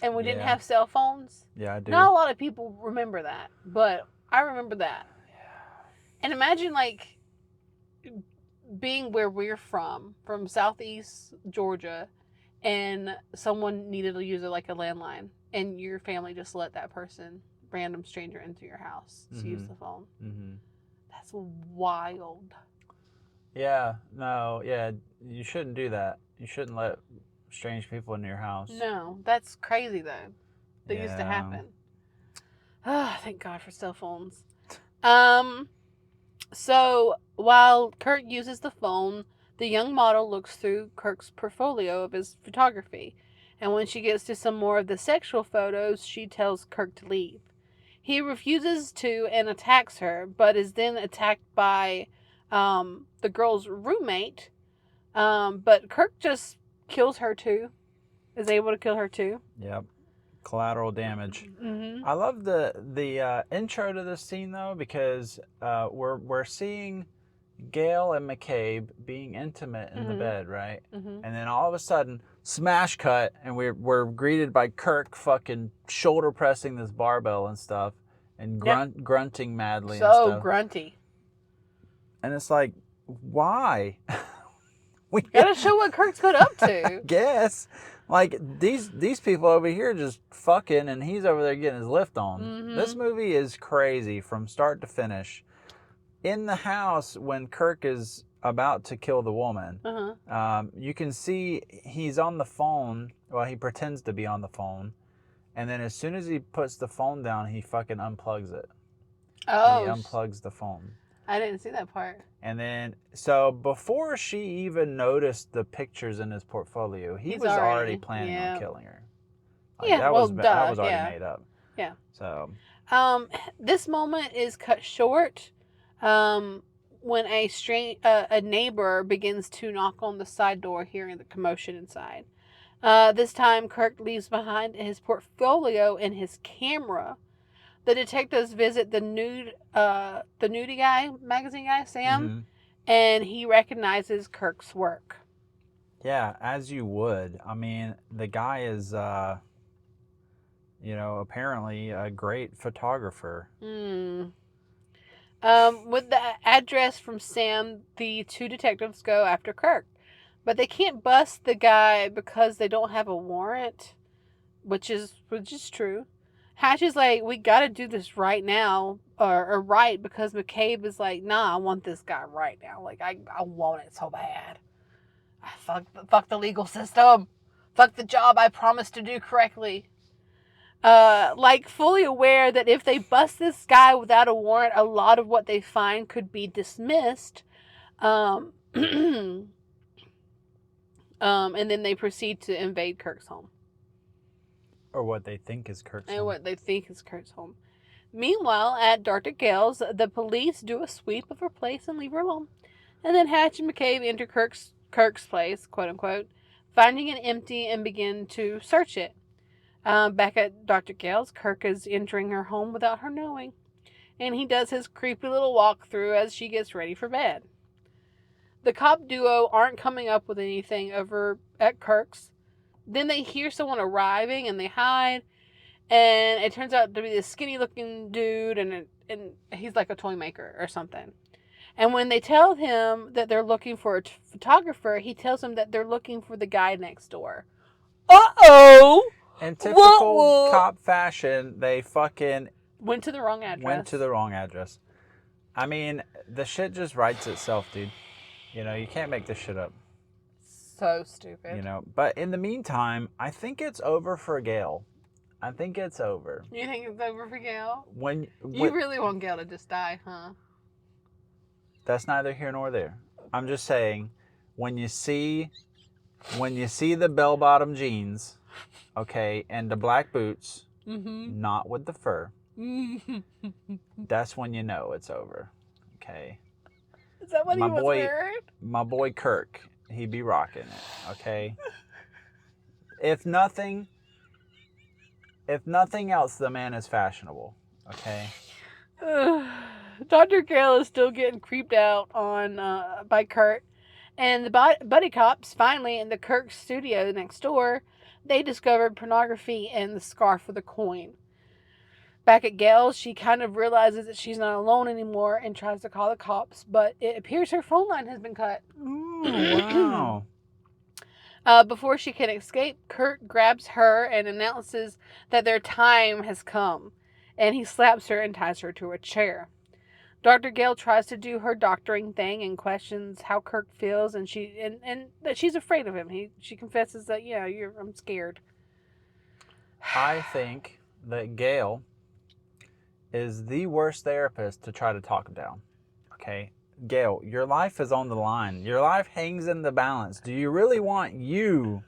and we didn't have cell phones? Yeah, I do. Not a lot of people remember that, but I remember that. Yeah. And imagine, like, being where we're from Southeast Georgia, and someone needed to use like a landline, and your family just let that person, random stranger, into your house to use the phone. That's wild. Yeah, no, yeah, you shouldn't do that. You shouldn't let strange people into your house. No, that's crazy though. That used to happen. Thank God for cell phones. So while Kurt uses the phone, the young model looks through Kirk's portfolio of his photography, and when she gets to some more of the sexual photos, she tells Kirk to leave. He refuses to and attacks her, but is then attacked by the girl's roommate. But Kirk just kills her too, is able to kill her too. Yep. Collateral damage. Mm-hmm. I love the intro to this scene though, because we're seeing Gail and McCabe being intimate in the Mm-hmm. bed, right? Mm-hmm. And then all of a sudden, smash cut, and we're greeted by Kirk fucking shoulder pressing this barbell and stuff, and Yep. grunting madly and So stuff. grunty. And it's like, why? We Gotta show what Kirk's got up to. guess. Like these people over here just fucking, and he's over there getting his lift on. Mm-hmm. This movie is crazy from start to finish. In the house, when Kirk is about to kill the woman, you can see he's on the phone. Well, he pretends to be on the phone, and then as soon as he puts the phone down, he fucking unplugs it. Oh, He unplugs the phone. I didn't see that part. And then, so before she even noticed the pictures in his portfolio, he He's was already already- planning yeah. on killing her. Like, Yeah, that well, was duh, that was already yeah. made up. Yeah. So This moment is cut short when a neighbor begins to knock on the side door, hearing the commotion inside. This time, Kirk leaves behind his portfolio and his camera. The detectives visit the nudie guy, magazine guy, Sam, and he recognizes Kirk's work. yeah, as you would. I mean, the guy is, apparently a great photographer. With the address from Sam, the two detectives go after Kirk. But they can't bust the guy because they don't have a warrant, which is true. Hatch is like, we gotta do this right now, or right, because McCabe is like, nah, I want this guy right now. Like, I want it so bad. Fuck the legal system. Fuck the job I promised to do correctly. Fully aware that if they bust this guy without a warrant, a lot of what they find could be dismissed. And then they proceed to invade Kirk's home. Or what they think is Kirk's home. And what they think is Kirk's home. Meanwhile, at Dr. Gale's, the police do a sweep of her place and leave her alone. And then Hatch and McCabe enter Kirk's place, quote unquote, finding it empty and begin to search it. Back at Dr. Gale's, Kirk is entering her home without her knowing. And he does his creepy little walkthrough as she gets ready for bed. The cop duo aren't coming up with anything over at Kirk's. Then they hear someone arriving and they hide. And it turns out to be this skinny looking dude, and he's like a toy maker or something. And when they tell him that they're looking for a photographer, he tells them that they're looking for the guy next door. Uh-oh! In typical cop fashion, they fucking went to the wrong address. I mean, the shit just writes itself, dude. You can't make this shit up. So stupid. But in the meantime, I think it's over for Gail. I think it's over. You think it's over for Gail? When you really want Gail to just die, huh? That's neither here nor there. I'm just saying, when you see the bell-bottom jeans, okay, and the black boots, not with the fur, that's when you know it's over. Okay. Is that what he was wearing? My boy Kirk, he be rocking it. Okay. If nothing else, the man is fashionable. Okay. Dr. Gale is still getting creeped out on by Kurt, and the buddy cops finally in the Kirk studio next door, they discovered pornography and the scarf with a coin. Back at Gale's, she kind of realizes that she's not alone anymore and tries to call the cops, but it appears her phone line has been cut. Ooh, wow. Before she can escape, Kurt grabs her and announces that their time has come, and he slaps her and ties her to a chair. Dr. Gale tries to do her doctoring thing and questions how Kirk feels, and that she's afraid of him. She confesses that, I'm scared. I think that Gale is the worst therapist to try to talk him down. Okay? Gale, your life is on the line. Your life hangs in the balance. Do you really want you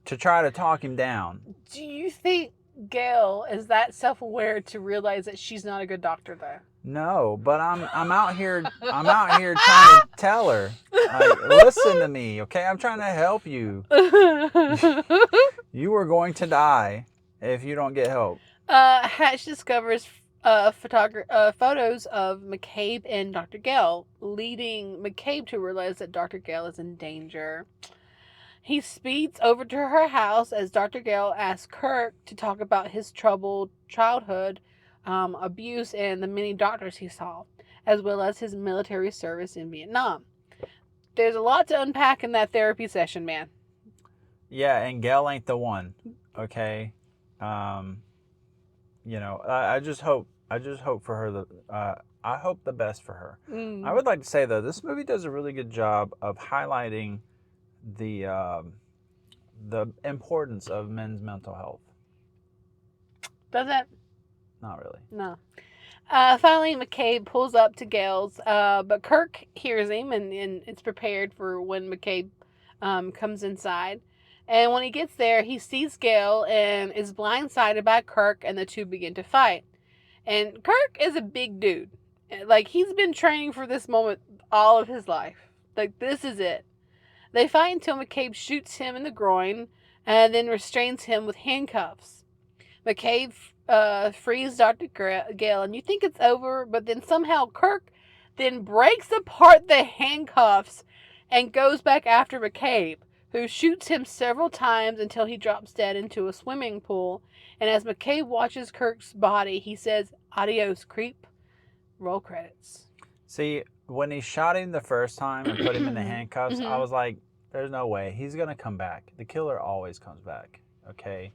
to try to talk him down? Do you think Gale is that self-aware to realize that she's not a good doctor, though? No, but I'm out here trying to tell her, like, listen to me, okay? I'm trying to help you. You are going to die, if you don't get help. Hatch discovers photos of McCabe and Dr. Gale, leading McCabe to realize that Dr. Gale is in danger. He speeds over to her house as Dr. Gale asks Kirk to talk about his troubled childhood, abuse, and the many doctors he saw, as well as his military service in Vietnam. There's a lot to unpack in that therapy session, man. Yeah, and Gail ain't the one. Okay. Um, I just hope for her I hope the best for her. I would like to say though, this movie does a really good job of highlighting the the importance of men's mental health. Does it? Not really. No. Finally, McCabe pulls up to Gale's, but Kirk hears him and is prepared for when McCabe comes inside. And when he gets there, he sees Gale and is blindsided by Kirk, and the two begin to fight. And Kirk is a big dude. Like, he's been training for this moment all of his life. Like, this is it. They fight until McCabe shoots him in the groin and then restrains him with handcuffs. McCabe frees Dr. Gale, and you think it's over, but then somehow Kirk then breaks apart the handcuffs and goes back after McCabe, who shoots him several times until he drops dead into a swimming pool. And as McCabe watches Kirk's body, he says, "Adios, creep." Roll credits. See, when he shot him the first time and put him in the handcuffs, I Mhm. was like, there's no way. He's going to come back. The killer always comes back, okay?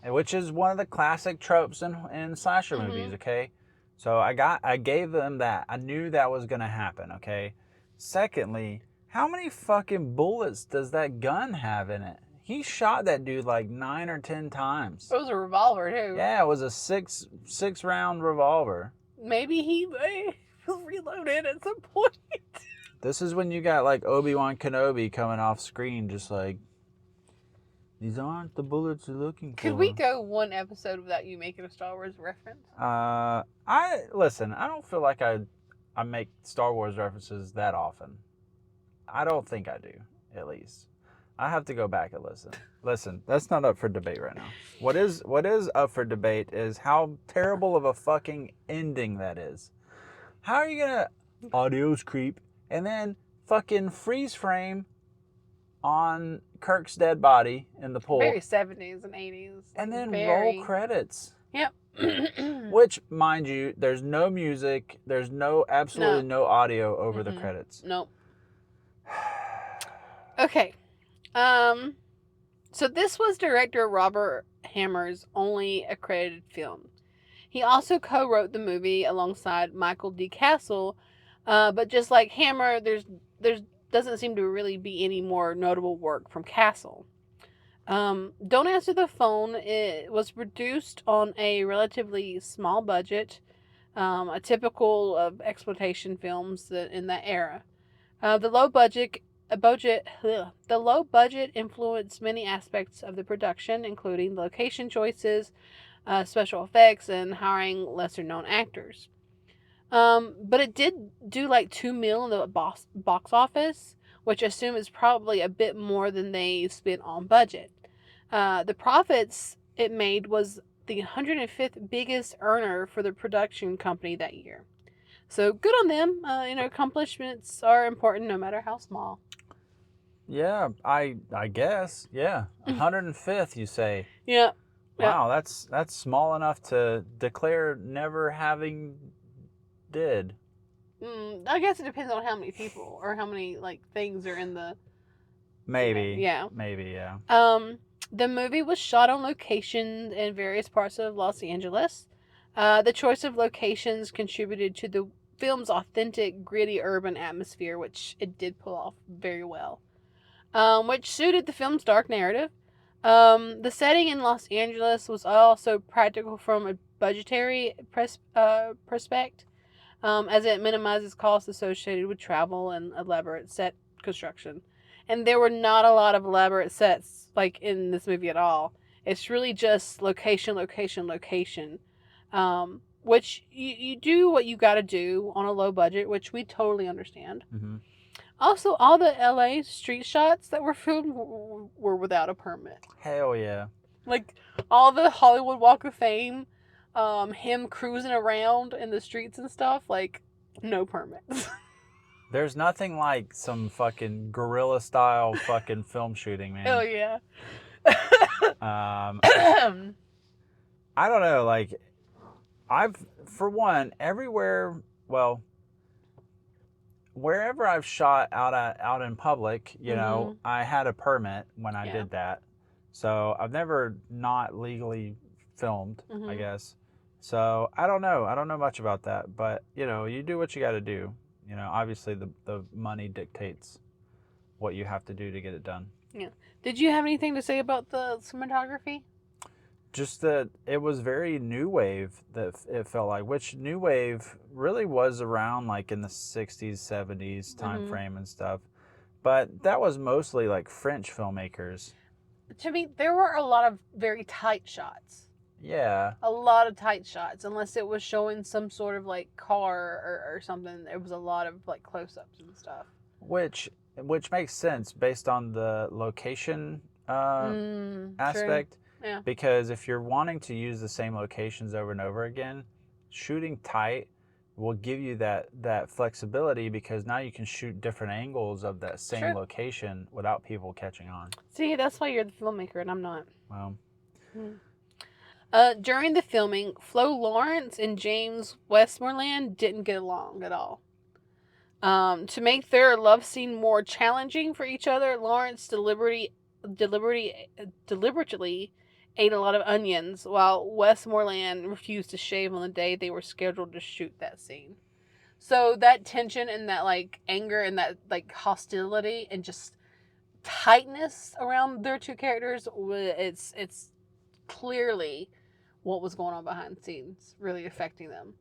And which is one of the classic tropes in slasher movies, Mhm. okay? So I gave them that. I knew that was going to happen, okay? Secondly, how many fucking bullets does that gun have in it? He shot that dude like 9 or 10 times. It was a revolver too. Yeah, it was a six round revolver. Maybe he reloaded at some point. This is when you got like Obi-Wan Kenobi coming off screen, just like, these aren't the bullets you're looking for. Could we go one episode without you making a Star Wars reference? I don't feel like I make Star Wars references that often. I don't think I do, at least. I have to go back and listen. Listen, that's not up for debate right now. What is up for debate is how terrible of a fucking ending that is. How are you gonna adios creep and then fucking freeze frame on Kirk's dead body in the pool, Very 70s and 80s. and then very... roll credits? Yep. Which, mind you, there's no music, there's absolutely no audio over the credits. Nope. Okay. So this was director Robert Hammer's only accredited film. He also co-wrote the movie alongside Michael D. Castle, but just like Hammer, there's doesn't seem to really be any more notable work from Castle. Don't Answer the Phone. It was produced on a relatively small budget, a typical of exploitation films in that era. The low budget influenced many aspects of the production, including location choices, special effects, and hiring lesser known actors. But it did do like 2 mil in the box office, which I assume is probably a bit more than they spent on budget. The profits it made was the 105th biggest earner for the production company that year. So good on them. Accomplishments are important no matter how small. Yeah, I guess. Yeah, 105th, you say? Yeah. Wow, that's small enough to declare never having did. I guess it depends on how many people or how many like things are in the. Maybe. Yeah. Maybe, yeah. The movie was shot on location in various parts of Los Angeles. The choice of locations contributed to the film's authentic, gritty urban atmosphere, which it did pull off very well, which suited the film's dark narrative. The setting in Los Angeles was also practical from a budgetary perspective, as it minimizes costs associated with travel and elaborate set construction. And there were not a lot of elaborate sets like in this movie at all. It's really just location, location, location. Which you do what you got to do on a low budget, which we totally understand. Mm-hmm. Also, all the LA street shots that were filmed were without a permit. Hell yeah. Like, all the Hollywood Walk of Fame, him cruising around in the streets and stuff, like, no permits. There's nothing like some fucking guerrilla style fucking film shooting, Hell man. yeah. Um, I don't know. Like, I've, for one, everywhere, well, wherever I've shot out in public, Mm-hmm. I had a permit when I Yeah. did that. So I've never not legally filmed, I Mm-hmm. guess. So I don't know. I don't know much about that, but you do what you got to do. Obviously the money dictates what you have to do to get it done. Yeah. Did you have anything to say about the cinematography? Just that it was very new wave, that it felt like, which new wave really was around like in the 60s 70s time Mm-hmm. frame and stuff, but that was mostly like French filmmakers. To me, there were a lot of very tight shots. Yeah, A lot of tight shots, unless it was showing some sort of like car or something. There was a lot of like close ups and stuff. which makes sense based on the location True. aspect, Yeah. because if you're wanting to use the same locations over and over again, shooting tight will give you that flexibility, because now you can shoot different angles of that same True. location without people catching on. See, that's why you're the filmmaker and I'm not. Well, Hmm. During the filming, Flo Lawrence and James Westmoreland didn't get along at all. To make their love scene more challenging for each other, Lawrence deliberately ate a lot of onions, while Westmoreland refused to shave on the day they were scheduled to shoot that scene. So that tension and that like anger and that like hostility and just tightness around their two characters, it's clearly what was going on behind the scenes, really affecting them.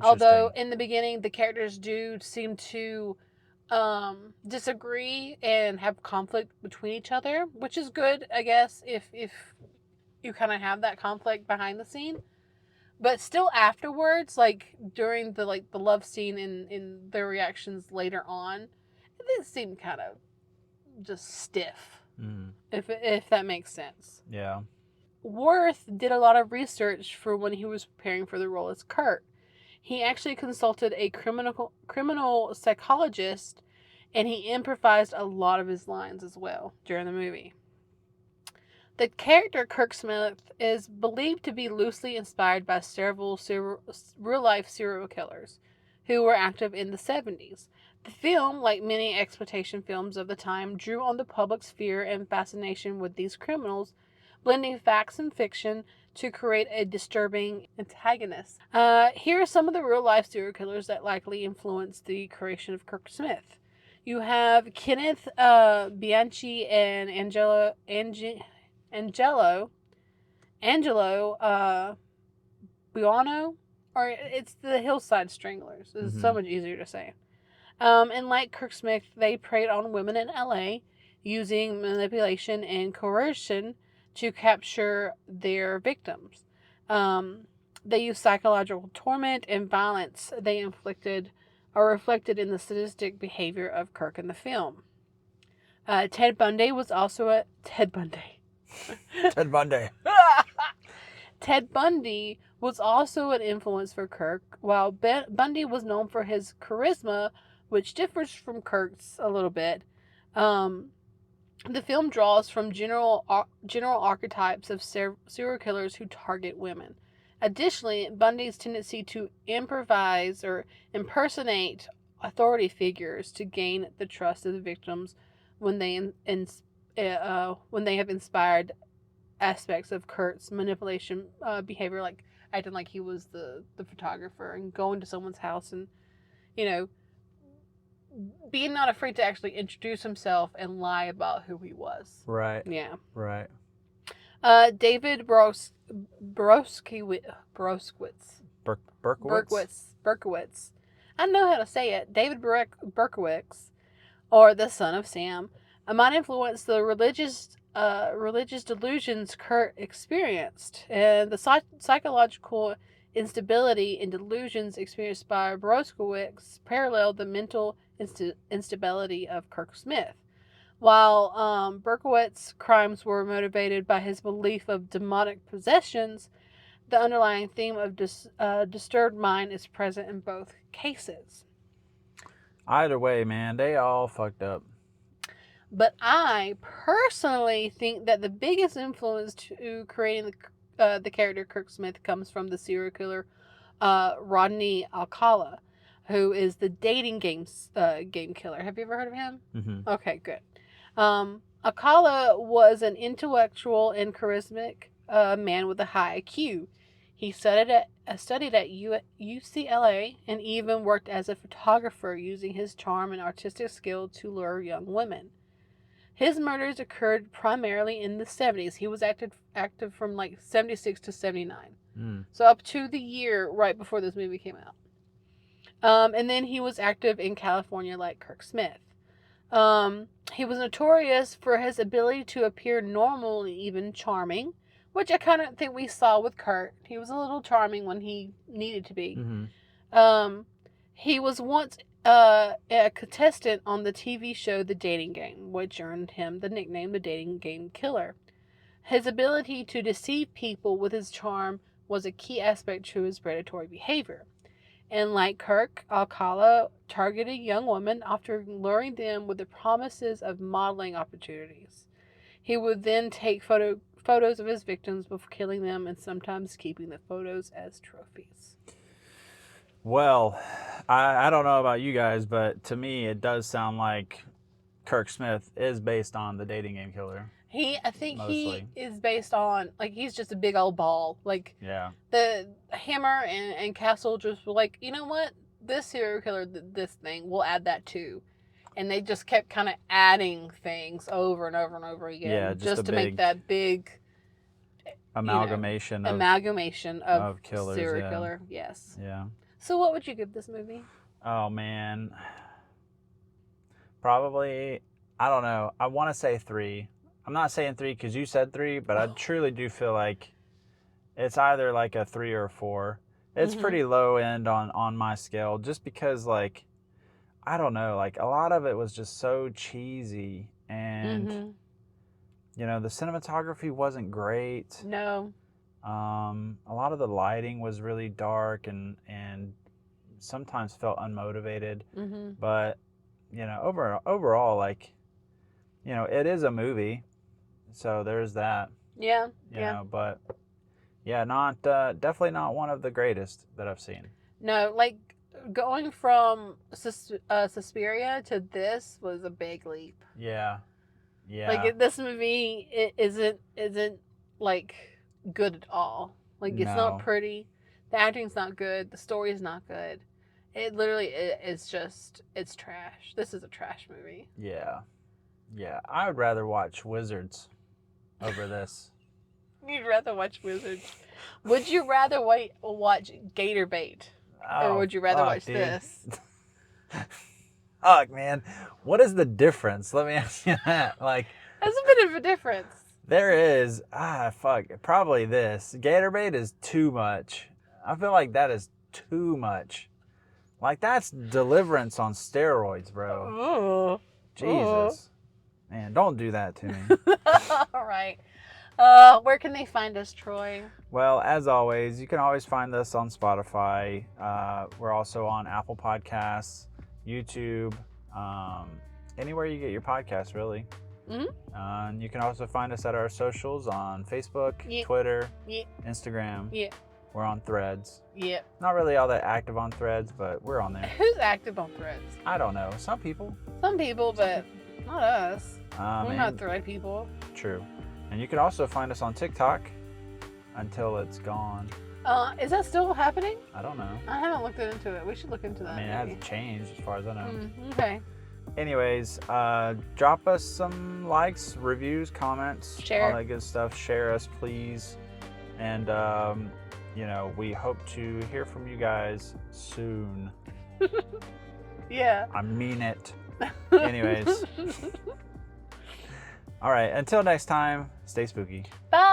Although interesting. in the beginning the characters do seem to disagree and have conflict between each other, which is good, I guess, if you kind of have that conflict behind the scene. But still afterwards, like during the love scene in their reactions later on, it seemed kind of just stiff, Mm, if that makes sense. yeah. Worth did a lot of research for when he was preparing for the role as Kurt. He actually consulted a criminal psychologist, and he improvised a lot of his lines as well during the movie. The character Kirk Smith is believed to be loosely inspired by several real life serial killers who were active in the 70s. The film, like many exploitation films of the time, drew on the public's fear and fascination with these criminals, blending facts and fiction to create a disturbing antagonist. Here are some of the real life serial killers that likely influenced the creation of Kirk Smith. You have Kenneth Bianchi and Angelo Angelo Buono, or it's the Hillside Stranglers. It's so Mm-hmm. much easier to say. And like Kirk Smith, they preyed on women in LA using manipulation and coercion to capture their victims. Um, they used psychological torment and violence they inflicted are reflected in the sadistic behavior of Kirk in the film. Ted Bundy was also a Ted Bundy. Ted Bundy. Ted Bundy was also an influence for Kirk, while Bundy was known for his charisma, which differs from Kirk's a little bit. Um, the film draws from general archetypes of serial killers who target women. Additionally, Bundy's tendency to improvise or impersonate authority figures to gain the trust of the victims when when they have inspired aspects of Kurt's manipulation behavior, like acting like he was the photographer and going to someone's house and you know being not afraid to actually introduce himself and lie about who he was. Right. Yeah. Right. David Broskowitz. Berkowitz. Berkowitz. I don't know how to say it. David Berkowitz, or the son of Sam, might influence the religious delusions Kurt experienced, and the psychological instability and delusions experienced by Broskowitz paralleled the mental instability of Kirk Smith. While Berkowitz's crimes were motivated by his belief of demonic possessions, the underlying theme of disturbed mind is present in both cases. Either way, man, they all fucked up. But I personally think that the biggest influence to creating the character Kirk Smith comes from the serial killer Rodney Alcala, who is the dating game killer. Have you ever heard of him? Mm-hmm. Okay, good. Alcala was an intellectual and charismatic man with a high IQ. He studied at UCLA and even worked as a photographer, using his charm and artistic skill to lure young women. His murders occurred primarily in the 70s. He was active from like 76 to 79. So up to the year right before this movie came out. And then he was active in California like Kirk Smith. He was notorious for his ability to appear normal and even charming, which I kind of think we saw with Kurt. He was a little charming when he needed to be. Mm-hmm. He was once a contestant on the TV show The Dating Game, which earned him the nickname the Dating Game Killer. His ability to deceive people with his charm was a key aspect to his predatory behavior. And like Kirk, Alcala targeted young women after luring them with the promises of modeling opportunities. He would then take photos of his victims before killing them, and sometimes keeping the photos as trophies. Well, I don't know about you guys, but to me, it does sound like Kirk Smith is based on the Dating Game Killer. I think Mostly. he is based on, like, he's just a big old ball. Like, Yeah. the Hammer and Castle just were like, you know what? This serial killer, this thing, we'll add that too. And they just kept kind of adding things over and over and over again. Yeah, just to make that big amalgamation of killers, serial killer. Yes. Yeah. So what would you give this movie? Oh, man. Probably, I don't know. I want to say 3. I'm not saying 3 because you said 3, but I truly do feel like it's either like a 3 or a 4. It's pretty low end on my scale, just because, like, I don't know, like, a lot of it was just so cheesy, and you know, the cinematography wasn't great. No. A lot of the lighting was really dark and sometimes felt unmotivated. But you know, overall, like, you know, it is a movie, so there's that. Yeah. You know, but yeah, not definitely not one of the greatest that I've seen. No, like, going from Suspiria to this was a big leap. Yeah. Yeah. Like, this movie isn't like good at all. Like, it's not pretty. The acting's not good. The story's not good. It literally is just, it's trash. This is a trash movie. Yeah. Yeah. I would rather watch Wizards over this. You'd rather watch Wizards. Would you rather watch Gator Bait? Or would you rather watch this? Fuck, man. What is the difference? Let me ask you that. Like, there's a bit of a difference. There is. Fuck. Probably this. Gator Bait is too much. I feel like that is too much. Like, that's Deliverance on steroids, bro. Ooh. Jesus. Ooh. Man, don't do that to me. All right. Where can they find us, Troy? Well, as always, you can always find us on Spotify. We're also on Apple Podcasts, YouTube, anywhere you get your podcasts, really. And you can also find us at our socials on Facebook, Twitter, Instagram. We're on Threads. Not really all that active on Threads, but we're on there. Who's active on Threads? I don't know. Some people. Some people, but not us. We're not Thread people. True. And you can also find us on TikTok until it's gone. Is that still happening? I don't know. I haven't looked into it. We should look into that. I mean, it hasn't changed as far as I know. Okay. Anyways, drop us some likes, reviews, comments, all that good stuff. Share us, please. And, you know, we hope to hear from you guys soon. Yeah. I mean it. Anyways. All right. Until next time, stay spooky. Bye.